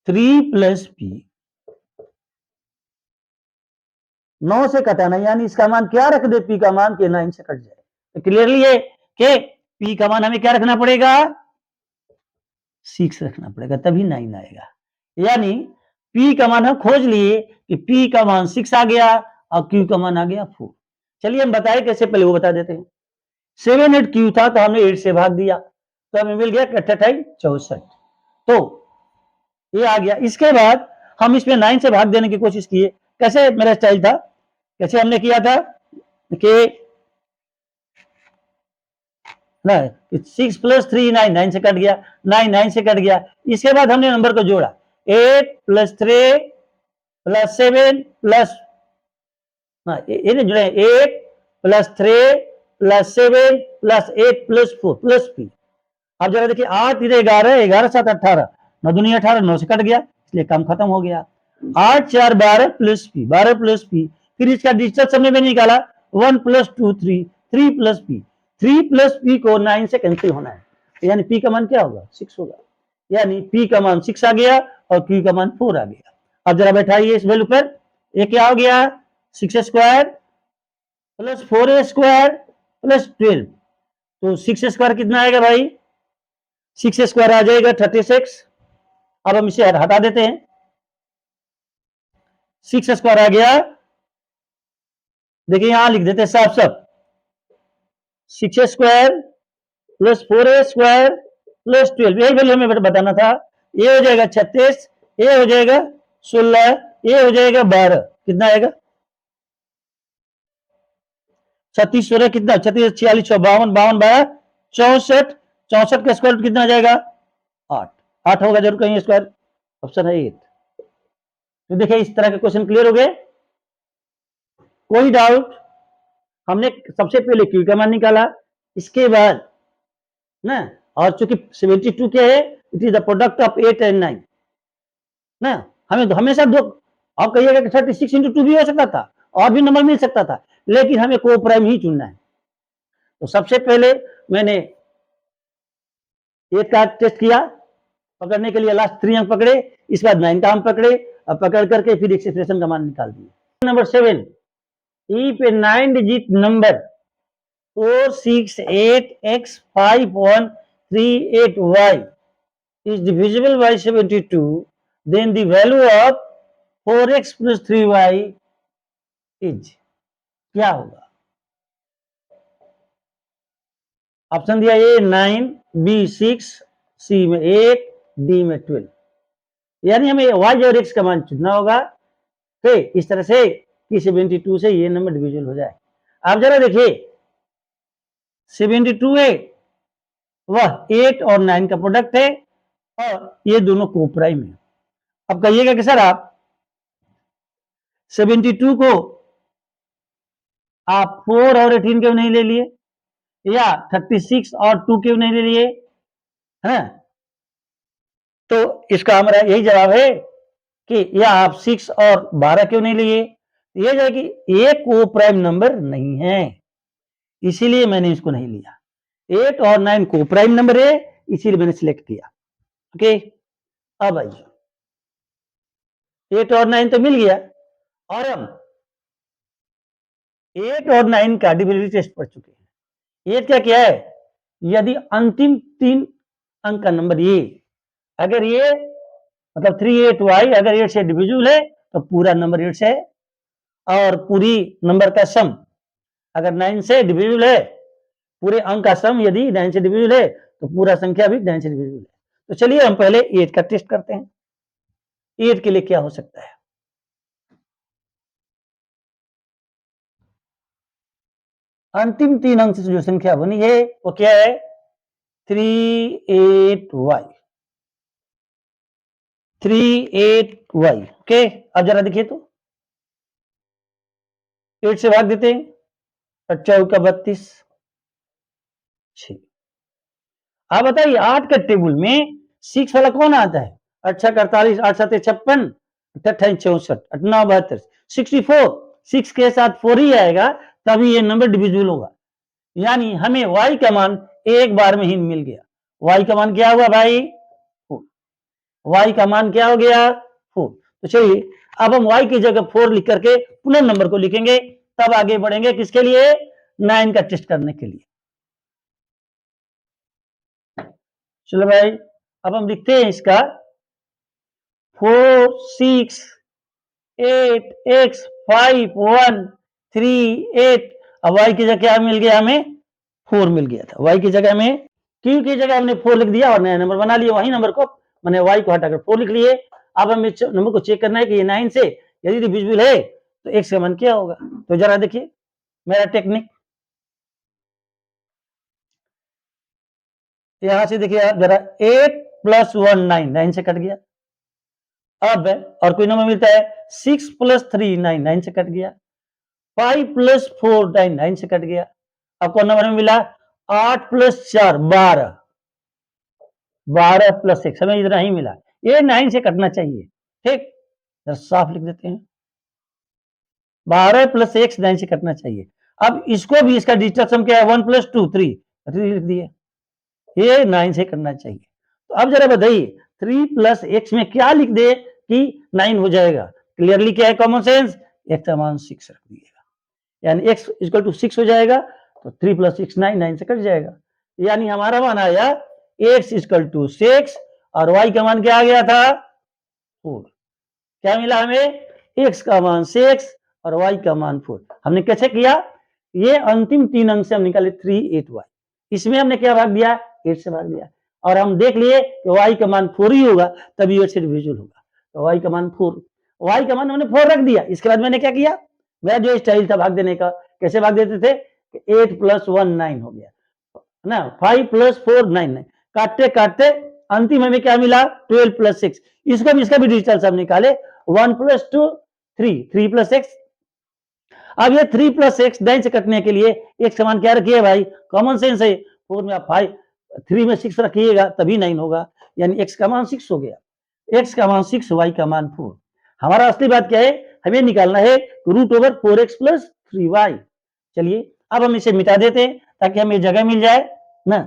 3 प्लस पी। 9 से कटाना यानी इसका मान क्या रख दे? पी का मान के 9 से कट जाए। तो क्लियरली है कि पी का मान हमें क्या रखना पड़ेगा? 6 रखना पड़ेगा, तभी 9 आएगा। यानी पी का मान हम खोज लिए कि पी का मान 6 आ गया और क्यू का मान आ गया 4। चलिए हम बताए कैसे, पहले वो बता देते हैं। 7 8 क्यू था तो हमने 8 से भाग दिया, तो हमें मिल गया 68 64। तो ये आ गया। इसके बाद हम इसमें 9 से भाग देने की कोशिश किए। कैसे मेरा स्टाइल था, कैसे हमने किया था कि ना 6 प्लस 3 9, 9 से कट गया, 9 9 से कट गया। इसके बाद हमने नंबर को जोड़ा, 8 प्लस 3 प्लस 7 प्लस ये नहीं जुड़े, 8 plus 3 plus 7 plus 8 plus 4 plus P. अब जरा देखिए 8 इधर 11, 11 7 18, 9 दूनी 18, 9 से कट गया, इसलिए काम खत्म हो गया। 8 4 12 प्लस पी, 12 प्लस पी। फिर इसका डिजिटल समय में निकाला, 1 plus 2 3, 3 plus P. 3 plus P को 9 से कैंसिल होना है, यानी पी का मान क्या होगा? 6 होगा। यानी पी का मान 6 आ गया और क्यू का मान 4 आ गया। अब जरा बैठाइए इस वैल्यू पर, ये क्या हो गया? 6 स्क्वायर प्लस 4 स्क्वायर प्लस 12। तो 6 स्क्वायर कितना आएगा भाई? 6 स्क्वायर आ जाएगा 36। अब हम इसे हटा देते हैं, 6 स्क्वायर आ गया, देखिए यहां लिख देते हैं साफ साफ, 6 स्क्वायर प्लस 4 स्क्वायर प्लस 12, यही वैल्यू हमें बताना था। ये हो जाएगा 36, ये हो जाएगा 16, ये हो जाएगा 12, कितना आएगा? 36 16 कितना? 36 46 52 52 12 64, 64 का स्क्वायर कितना आ जाएगा? 8। 8 होगा जरूर कहीं स्क्वायर, ऑप्शन है 8। तो देखिए इस तरह के क्वेश्चन क्लियर हो गए। कोई डाउट? हमने सबसे पहले क्यू का मान निकाला, इसके बाद ना, और चूंकि 72 क्या है? It is the product of 8 and 9 ना। हमें हमेशा दो, आप कहिएगा कि 36 इंटू 2 भी हो सकता था और भी नंबर मिल सकता था, लेकिन हमें को प्राइम ही चुनना है। तो सबसे पहले मैंने 8 का टेस्ट किया, पकड़ने के लिए लास्ट 3 अंक पकड़े, इस बाद 9 का हम पकड़े, अब पकड़ करके फिर एक्सप्रेशन का मान निकाल दिए। Number 7, if a 9 digit number 468x5.38y is divisible by 72, then the value of 4x plus 3y is क्या होगा? ऑप्शन दिया ए 9, बी 6, सी में 8, डी में 12। यानी हमें y और x का मान चुनना होगा, तो इस तरह से कि 72 से ये नंबर डिविजिबल हो जाए। आप जरा देखिए 72 है वह 8 और 9 का प्रोडक्ट है और ये दोनों को प्राइम है। अब कहिएगा कि सर आप 72 को आप 4 और 18 क्यों नहीं ले लिए, या 36 और 2 क्यों नहीं ले लिए, है? तो इसका हमारा यही जवाब है कि या आप 6 और 12 क्यों नहीं लिए, ये जो है कि ये को प्राइम नंबर नहीं है, इसीलिए मैंने इसको नहीं लिया। 8 और 9 को प्राइम नंबर है, इसीलिए मैंने सिलेक्ट किया। ओके, अब आइए 8 और 9 तो मिल गया, और हम 8 और 9 का डिविजिबिलिटी टेस्ट पढ़ चुके हैं। 8 क्या क्या है? यदि अंतिम 3 अंक का नंबर ये, अगर ये मतलब 38y अगर 8 से डिविजिबल है तो पूरा नंबर 8 से है, और पूरी नंबर का सम अगर 9 से डिविजिबल है, पूरे अंक का सम यदि 9 से डिविजिबल है तो पूरा संख्या भी 9 से डिविजिबल है। तो चलिए हम पहले 8 का टेस्ट करते हैं। 8 के लिए क्या हो सकता है? अंतिम 3 अंक से जो संख्या बनी है वो क्या है? 38y। 38y। ओके, अब जरा देखिए तो 8 से भाग देते हैं, 8 का 32, 6। आप बताइए 8 के टेबल में 6 वाला कौन आता है? 8 6 48, 8 7 56, अट्ठाईस 64 अट्ठानवे 72 64 6 के साथ 4 ही आएगा तभी ये नंबर डिविजिबल होगा। यानी हमें y का मान एक बार में ही मिल गया। y का मान क्या हुआ भाई 4। y का मान क्या हो गया 4। तो चलिए अब हम y की जगह 4 लिख करके पुनः नंबर को लिखेंगे, तब आगे बढ़ेंगे किसके लिए 9 का टेस्ट करने के लिए। चलो भाई अब हम लिखते हैं इसका 4 6 8 x 5 1 3 8। अब y की जगह क्या मिल गया हमें 4 मिल गया था। y की जगह में q की जगह हमने 4 लिख दिया और नया नंबर बना लिया। वही नंबर को मैंने y को हटाकर 4 लिख लिए। अब हमें नंबर को चेक करना है कि ये 9 से यदि डिविजिबल है तो x का मान क्या होगा। तो जरा देखिए मेरा टेक्निक, यहां से देखिए आप जरा 8 + 1 9 9 से कट गया। अब और कोई नंबर मिलता है 6 + 3 9 9 से कट गया। 5 + 4 9 9 से कट गया। अब कौन नंबर में मिला 8 + 4 12 12 + 1 हमें इतना ही मिला। ये 9 से कटना चाहिए। ठीक साफ लिख देते हैं 12 + 1 9 से कटना चाहिए। अब इसको भी इसका डिजिटल सम क्या है 1 + 2 3 3 लिख दिए। ये 9 से करना चाहिए। तो अब जरा बताइए 3 + x में क्या लिख दे कि 9 हो जाएगा। क्लियरली क्या है कॉमन सेंस x का मान 6 रख दिएगा यानी x = 6 हो जाएगा। तो 3 + 6 9 9 से कट जाएगा। यानी हमारा मान आया x = 6 और y का मान क्या आ गया था 4। क्या मिला हमें x का मान 6 और y का मान 4। हमने कैसे किया ये अंतिम 3 अंक से हम निकाले 3 8 y। इसमें हमने क्या भाग दिया 8 से भाग दिया और हम देख लिए कि y का मान 4 ही होगा तभी 8 से डिविजिबल होगा। तो y का मान 4, y का मान हमने 4 रख दिया। इसके बाद मैंने क्या किया मेरा जो स्टाइल था भाग देने का कैसे भाग देते थे 8 + 1 9 हो गया ना 5 + 4 9 9 काटते काटते अंतिम हमें क्या मिला 12 + 6। इसका भी डिजिटल सम निकाले 1 + 2 3 3 + 6। अब ये 3 + 6 9 से कटने के लिए एक समान क्या रखिए भाई कॉमन सेंस है 4 में आप 5 3 में 6 रखिएगा तभी 9 होगा यानी x का मान 6 हो गया। x का मान 6 y का मान 4। हमारा असली बात क्या है हमें निकालना है √4x + 3y। चलिए अब हम इसे मिटा देते हैं ताकि हमें जगह मिल जाए ना।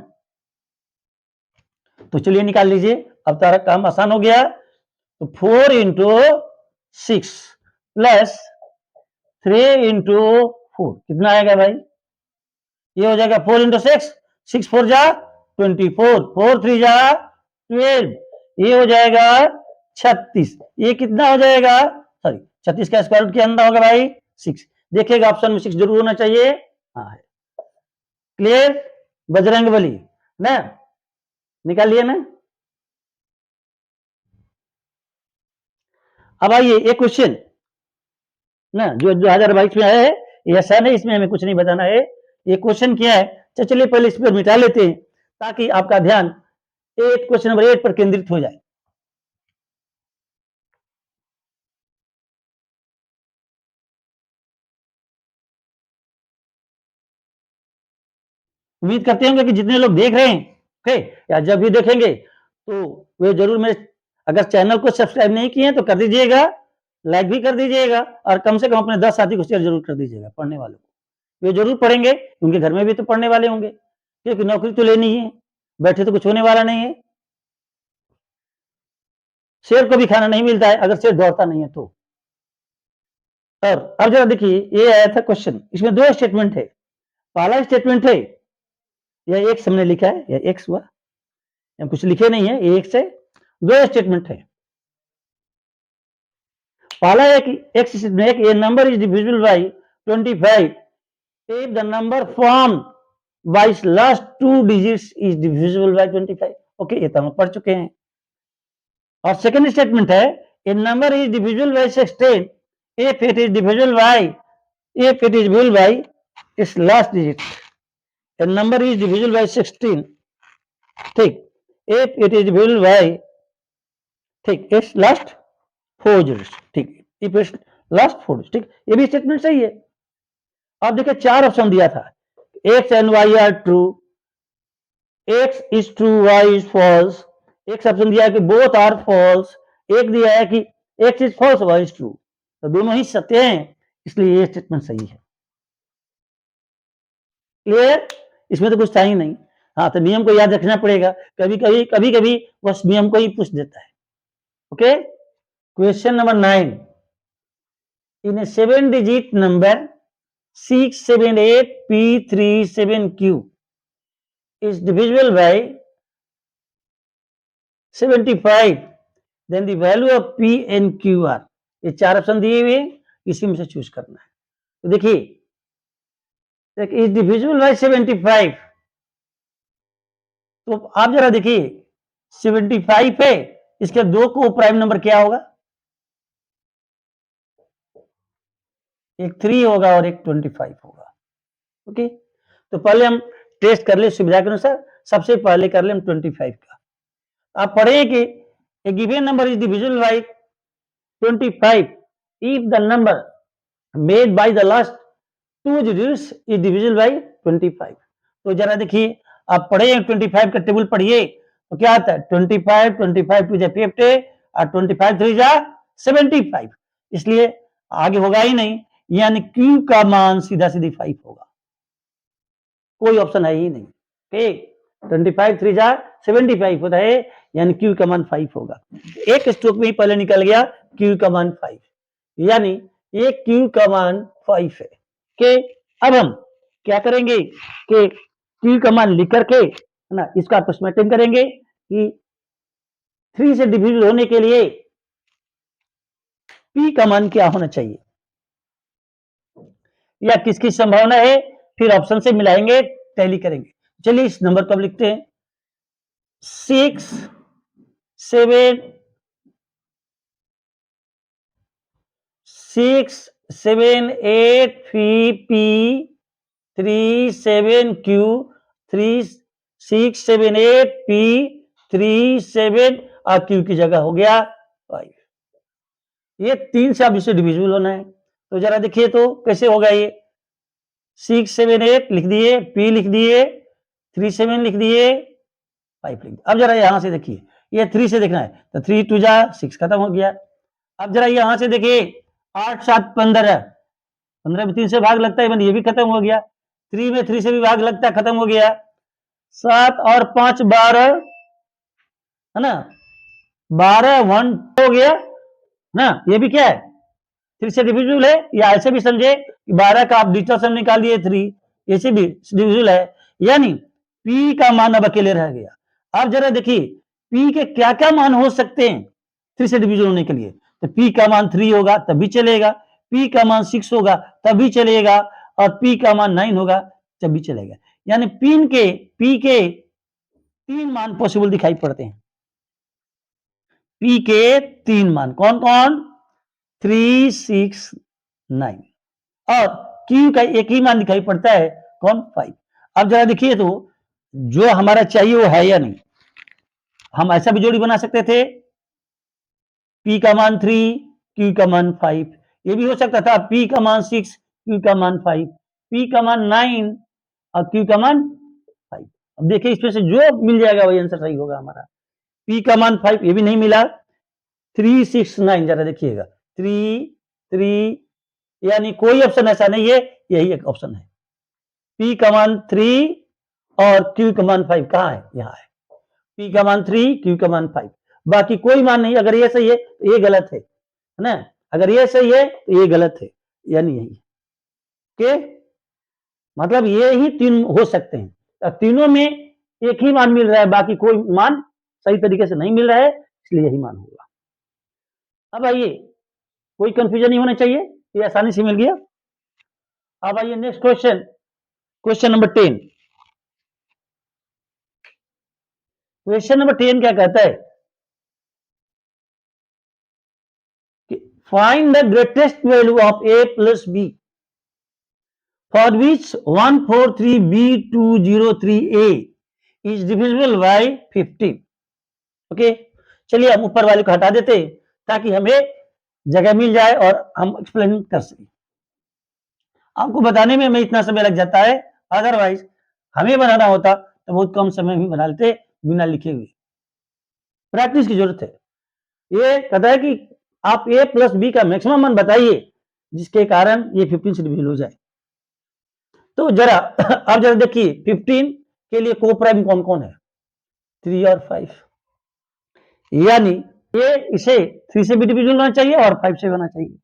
तो चलिए निकाल लीजिए अब तारा काम आसान हो गया। तो 4 × 6 + 3 × 4 कितना आएगा भाई ये हो जाएगा 4 × 6 6 4 जा 24 4 3 जा 12 ये हो जाएगा 36। ये कितना हो जाएगा सॉरी 36 का स्क्वायर रूट क्या अंदर होगा भाई 6। देखिएगा ऑप्शन में 6 जरूर होना चाहिए। हाँ है क्लियर बजरंगबली ना निकाल लिए ना। अब आइए एक क्वेश्चन ना जो 2022 में आया है ये ऐसा नहीं इसमें हमें कुछ नहीं बताना है। ये क्वेश्चन क्या है तो चलिए पहले इस पर मिटा लेते हैं ताकि आपका ध्यान क्वेश्चन नंबर 8 पर केंद्रित हो जाए। उम्मीद करते होंगे कि जितने लोग देख रहे हैं ओके या जब भी देखेंगे तो वे जरूर मेरे अगर चैनल को सब्सक्राइब नहीं किए तो कर दीजिएगा लाइक भी कर दीजिएगा और कम से कम अपने 10 साथी को शेयर जरूर कर दीजिएगा पढ़ने वालों को। वे जरूर पढ़ेंगे उनके घर में भी तो पढ़ने वाले होंगे क्योंकि नौकरी तो लेनी ही है बैठे तो कुछ होने वाला नहीं है। शेर को भी खाना नहीं मिलता है अगर शेर दौड़ता नहीं है तो। और अब जरा देखिए ये आया था क्वेश्चन इसमें 2 स्टेटमेंट है। पहला स्टेटमेंट है यह एक्स हमने लिखा है यह एक्स हुआ हम कुछ लिखे नहीं है ये एक्स है। 2 स्टेटमेंट है। पहला एक x statement A number is divisible by 25 if the number formed by last 2 digits is divisible by 25। Okay ये तो हम पढ़ चुके हैं। और सेकंड स्टेटमेंट है a number is divisible by 16 if it is divisible by its last digit। a number is divisible by 16 ठीक if it is divisible by ठीक its last 4 digits ठीक if its last 4 digits ठीक ये भी statement सही है। अब देखिए 4 ऑप्शन दिया था x and y are true x is true y is false। एक ऑप्शन दिया है कि both are false। एक दिया है कि एक चीज फॉल्स व इज ट्रू, तो दोनों ही सत्य हैं, इसलिए ये स्टेटमेंट सही है। क्लियर? इसमें तो कुछ था ही नहीं। हाँ, तो नियम को याद रखना पड़ेगा, कभी कभी बस नियम को ही पूछ देता है। Okay, question number 9, in A 7-digit number 678P37Q is divisible by 75, then the value of P and Q are, ये 4 ऑप्शन दिए हुए, इसी में से चूज करना है। तो देखिए, इज डिविजिबल बाय 75, तो आप जरा देखिए 75 है, इसके दो को प्राइम नंबर क्या होगा, एक 3 होगा और एक 25 होगा। ओके, तो पहले हम टेस्ट कर ले सुविधा के अनुसार, सबसे पहले कर ले हम 25 का। आप पढ़े कि a given number is divisible by 25 if the number made by the last two digits is divisible by 25। तो जरा देखिए, आप पढ़े 25 का टेबल पढ़िए, तो क्या आता है 25, 25 टू जा 50 और 25 3 जा 75, इसलिए आगे होगा ही नहीं, यानी Q का मान सीधा सीधी 5 होगा, कोई ऑप्शन है ही नहीं। ठीक, 25 3 जा 75 होता है, यानी Q का मान 5 होगा। एक स्ट्रोक में ही पहले निकल गया Q का मान 5, यानी ये Q का मान 5 है। के अब हम क्या करेंगे कि Q का मान लिख करके, है ना, इसका अप्रोक्सीमेशन करेंगे कि 3 से डिविजिबल होने के लिए P का मान क्या होना चाहिए, या किसकी संभावना है, फिर ऑप्शन से मिलाएंगे, टैली करेंगे। चलिए इस नंबर को अब लिखते हैं 6 7 8 P 3 7 Q 3 6 7 8 P 3 7 और Q की जगह हो गया 5। ये 3 से अब इसे डिविजिबल होना है, तो जरा देखिए तो कैसे होगा, ये 6 7 8 लिख दिए, P लिख दिए, 3 7 लिख दिए, 5 लिख दिए। अब जरा यहां से देखिए, ये 3 से देखना है, तो 3 2 जा 6 खत्म हो गया। अब जरा यहां से देखिए 8 7 15, 15 में 3 से भाग लगता है, ये भी खत्म हो गया। 3 में 3 से भी भाग लगता है, खत्म हो गया। 7 और 5 12, है ना, 12 1 हो गया ना, ये भी क्या है 3 से डिविजिबल है, या ऐसे भी समझे 12 का आप डिजिटल सम निकाल दिए 3, ऐसे भी डिविजिबल है, यानी P का मान अब अकेले रह गया। अब जरा देखिए P के क्या क्या मान हो सकते हैं 3 से डिविजिबल होने के लिए, तो P का मान 3 होगा तब भी चलेगा, P का मान 6 होगा तब भी चलेगा, और P का मान 9 होगा तब भी चलेगा, यानी P के 3 मान पॉसिबल दिखाई पड़ते हैं। P के 3 मान कौन कौन, 3 6 9, और Q का एक ही मान दिखाई पड़ता है, कौन 5। अब जरा देखिए तो जो हमारा चाहिए वो है या नहीं, हम ऐसा भी जोड़ी बना सकते थे, P का मान 3 Q का मान 5, ये भी हो सकता था P का मान 6 Q का मान 5, P का मान 9 और Q का मान 5। अब देखिए इसमें से जो मिल जाएगा वही आंसर सही होगा हमारा। P का मान 5 ये भी नहीं मिला, 3 6 9 जरा देखिएगा 3 3, यानी कोई ऑप्शन ऐसा नहीं है, यही एक ऑप्शन है। P का मान 3 और Q का मान 5 कहाँ है, यहाँ है। P का मान 3 Q का मान 5, बाकी कोई मान नहीं। अगर ये सही है तो ये गलत है ना, अगर ये सही है तो ये गलत है, यानी यही के मतलब ये ही 3 हो सकते हैं, तो तीनों में एक ही मान मिल रहा है, बाकी कोई मान सही तरीके से नहीं मिल रहा है, इसलिए यही मान होगा। अब आइए, कोई कंफ्यूजन नहीं होना चाहिए, ये आसानी से मिल गया। अब आइए next question, question number 10। Question number 10 क्या कहता है, find the greatest value of a plus b for which 143b203a is divisible by 50। Okay, चलिए हम ऊपर वाले को हटा देते हैं ताकि हमें जगह मिल जाए और हम एक्सप्लेन कर सकें। आपको बताने में हमें इतना समय लग जाता है, अदरवाइज हमें बनाना होता तो बहुत कम समय में बना लेते बिना लिखे हुए। प्रैक्टिस की जरूरत है। ये कहता है कि आप a प्लस बी का मैक्सिमम मान बताइए जिसके कारण ये 15 से डिविजिबल हो जाए। तो जरा अब जरा देखिए 15 के लिए को प्राइम कौन कौन है, 3 और 5, यानी ये इसे 3 से भी डिविजिबल होना चाहिए और 5 से होना चाहिए।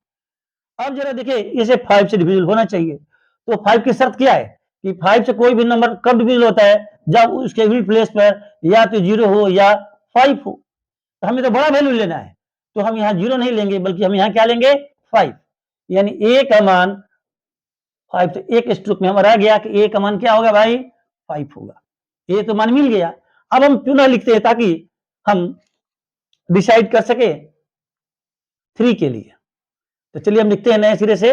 अब जरा देखिए इसे 5 से डिविजिबल होना चाहिए, तो 5 की शर्त क्या है कि 5 से कोई भी नंबर कब डिविजिबल होता है, जब उसके भी प्लेस पर या तो 0 हो या 5 हो। तो हमें तो बड़ा वैल्यू लेना है, तो हम यहाँ 0 नहीं लेंगे बल्कि हम यहाँ क्या लेंगे 5, यानी a का मान 5। तो एक स्ट्रोक में हमारा आ गया कि a का मान क्या होगा भाई 5 होगा। a तो मान मिल गया। अब हम पुनः लिखते हैं ताकि हम डिसाइड कर सके 3 के लिए। तो चलिए हम लिखते हैं नए सिरे से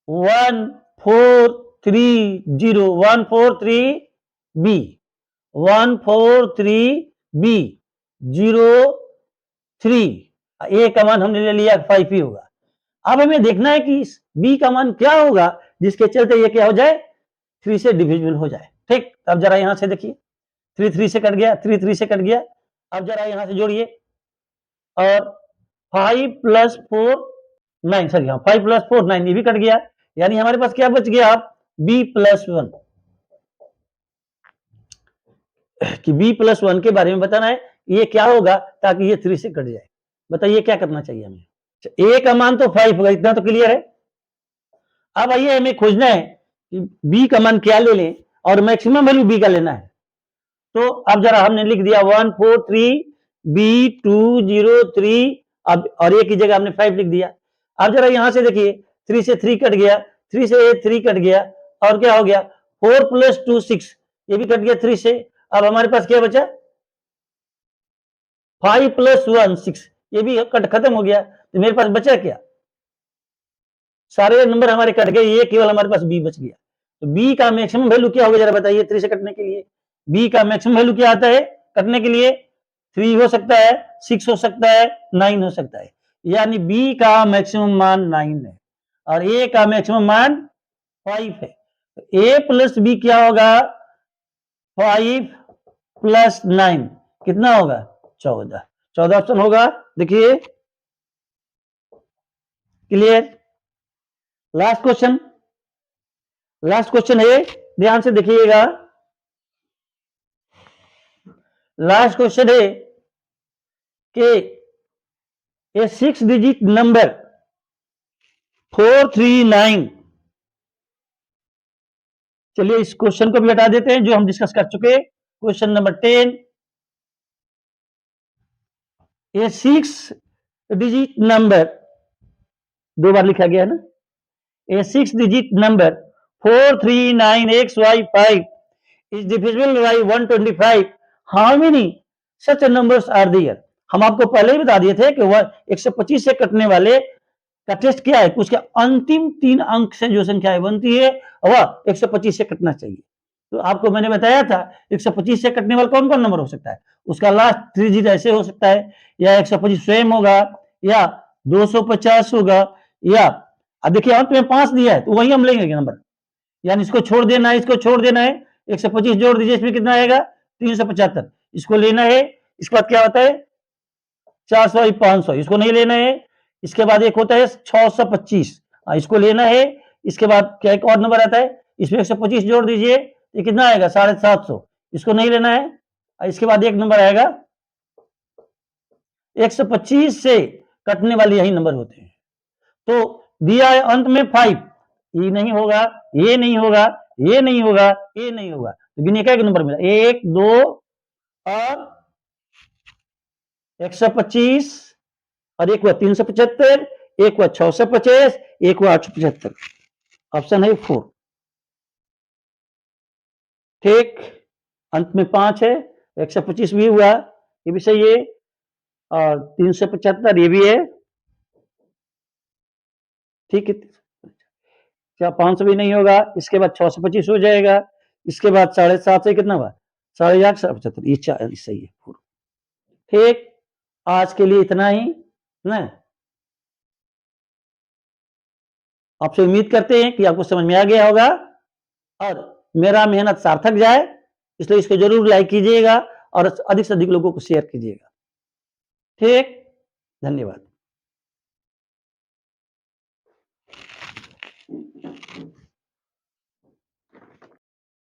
1430 143b 143b 03 a का मान हमने ले लिया 5 ही होगा। अब हमें देखना है कि b का मान क्या होगा जिसके चलते ये क्या हो जाए 3 से डिविजिबल हो जाए। ठीक, अब जरा यहां से देखिए 3 3 से कट गया, 3 3 से कट गया। अब जरा यहां से जोड़िए और 5 प्लस 4 9, सॉरी हाँ 5 प्लस 4 9 ये भी कट गया, यानी हमारे पास क्या बच गया आप b प्लस 1 कि b प्लस 1 के बारे में बताना है ये क्या होगा ताकि ये 3 से कट जाए। बताइए क्या करना चाहिए हमें। a का मान तो 5 होगा, इतना तो क्लियर है। अब आइए हमें खोजना है कि b का मान क्या ले लें और मैक्सिमम वैल्यू b का लेना है। तो अब जरा हमने लिख दिया 143b203, अब और a की जगह हमने 5 लिख दिया। अब जरा यहां से देखिए 3 से 3 कट गया, 3 से 3 कट गया और क्या हो गया 4 प्लस 2 6, ये भी कट गया 3 से। अब हमारे पास क्या बचा 5 प्लस 1 6, ये भी कट खत्म हो गया। तो मेरे पास बचा क्या, सारे नंबर हमारे कट गए, ये केवल हमारे पास b बच गया। तो b का मैक्सिमम वैल्यू क्या होगा जरा बताइए 3 से कटने के लिए। b का मैक्सिमम वैल्यू क्या आता है कटने के लिए, 3 हो सकता है, 6 हो सकता है, 9 हो सकता है, यानी b का मैक्सिमम मान 9 है और a का मैक्सिमम मान 5 है। तो a प्लस b क्या होगा 5 प्लस 9 कितना होगा 14, 14 ऑप्शन होगा। देखिए clear. Last question, last question है, ध्यान से देखिएगा। लास्ट क्वेश्चन है कि ए 6 डिजिट नंबर 439, चलिए इस क्वेश्चन को भी हटा देते हैं जो हम डिस्कस कर चुके। क्वेश्चन नंबर 10, ए 6 डिजिट नंबर, दो बार लिखा गया है ना, ए 6 digit number 439xy5 is divisible by 125, how many such numbers are there। हम आपको पहले ही बता दिए थे कि वह 125 से कटने वाले का टेस्ट क्या है, उसके अंतिम 3 अंक से जो संख्या बनती है वह 125 से कटना चाहिए। तो आपको मैंने बताया था 125 से कटने वाला कौन कौन नंबर हो सकता है, उसका लास्ट 3 डिजिट ऐसे हो सकता है, या 125 स्वयं होगा, या 250 होगा, या अब देखिए अंत में 5 दिया है तो वही हम लेंगे नंबर, यानी इसको छोड़ देना है, इसको छोड़ देना है, 125 जोड़ दीजिए, इसमें कितना आएगा 375, इसको लेना है। इसके बाद क्या होता है 400 500, इसको नहीं लेना है। इसके बाद एक होता है 625, इसको लेना है। इसके बाद क्या एक और नंबर आता है, इसमें 125 जोड़ दीजिए, ये कितना आएगा 750, इसको नहीं लेना है। इसके बाद एक नंबर आएगा 125 से कटने वाले यही नंबर होते हैं। तो दिया है अंत में 5, ये नहीं होगा, ये नहीं होगा, ये नहीं होगा, ये नहीं होगा, तो गिनिए क्या नंबर मिला 1 2 और 125 और एक हुआ 375, एक हुआ 650, एक हुआ 875, ऑप्शन है 4। ठीक, अंत में 5 है, 125 भी हुआ, ये भी सही है, और 375 ये भी है। ठीक है, क्या 500 भी नहीं होगा, इसके बाद 625 हो जाएगा, इसके बाद 750 से कितना हुआ 875, ये सही है। ठीक, आज के लिए इतना ही ना, आपसे उम्मीद करते हैं कि आपको समझ में आ गया होगा और मेरा मेहनत सार्थक जाए, इसलिए इसको जरूर लाइक कीजिएगा और अधिक से अधिक लोगों को शेयर कीजिएगा। ठीक, धन्यवाद।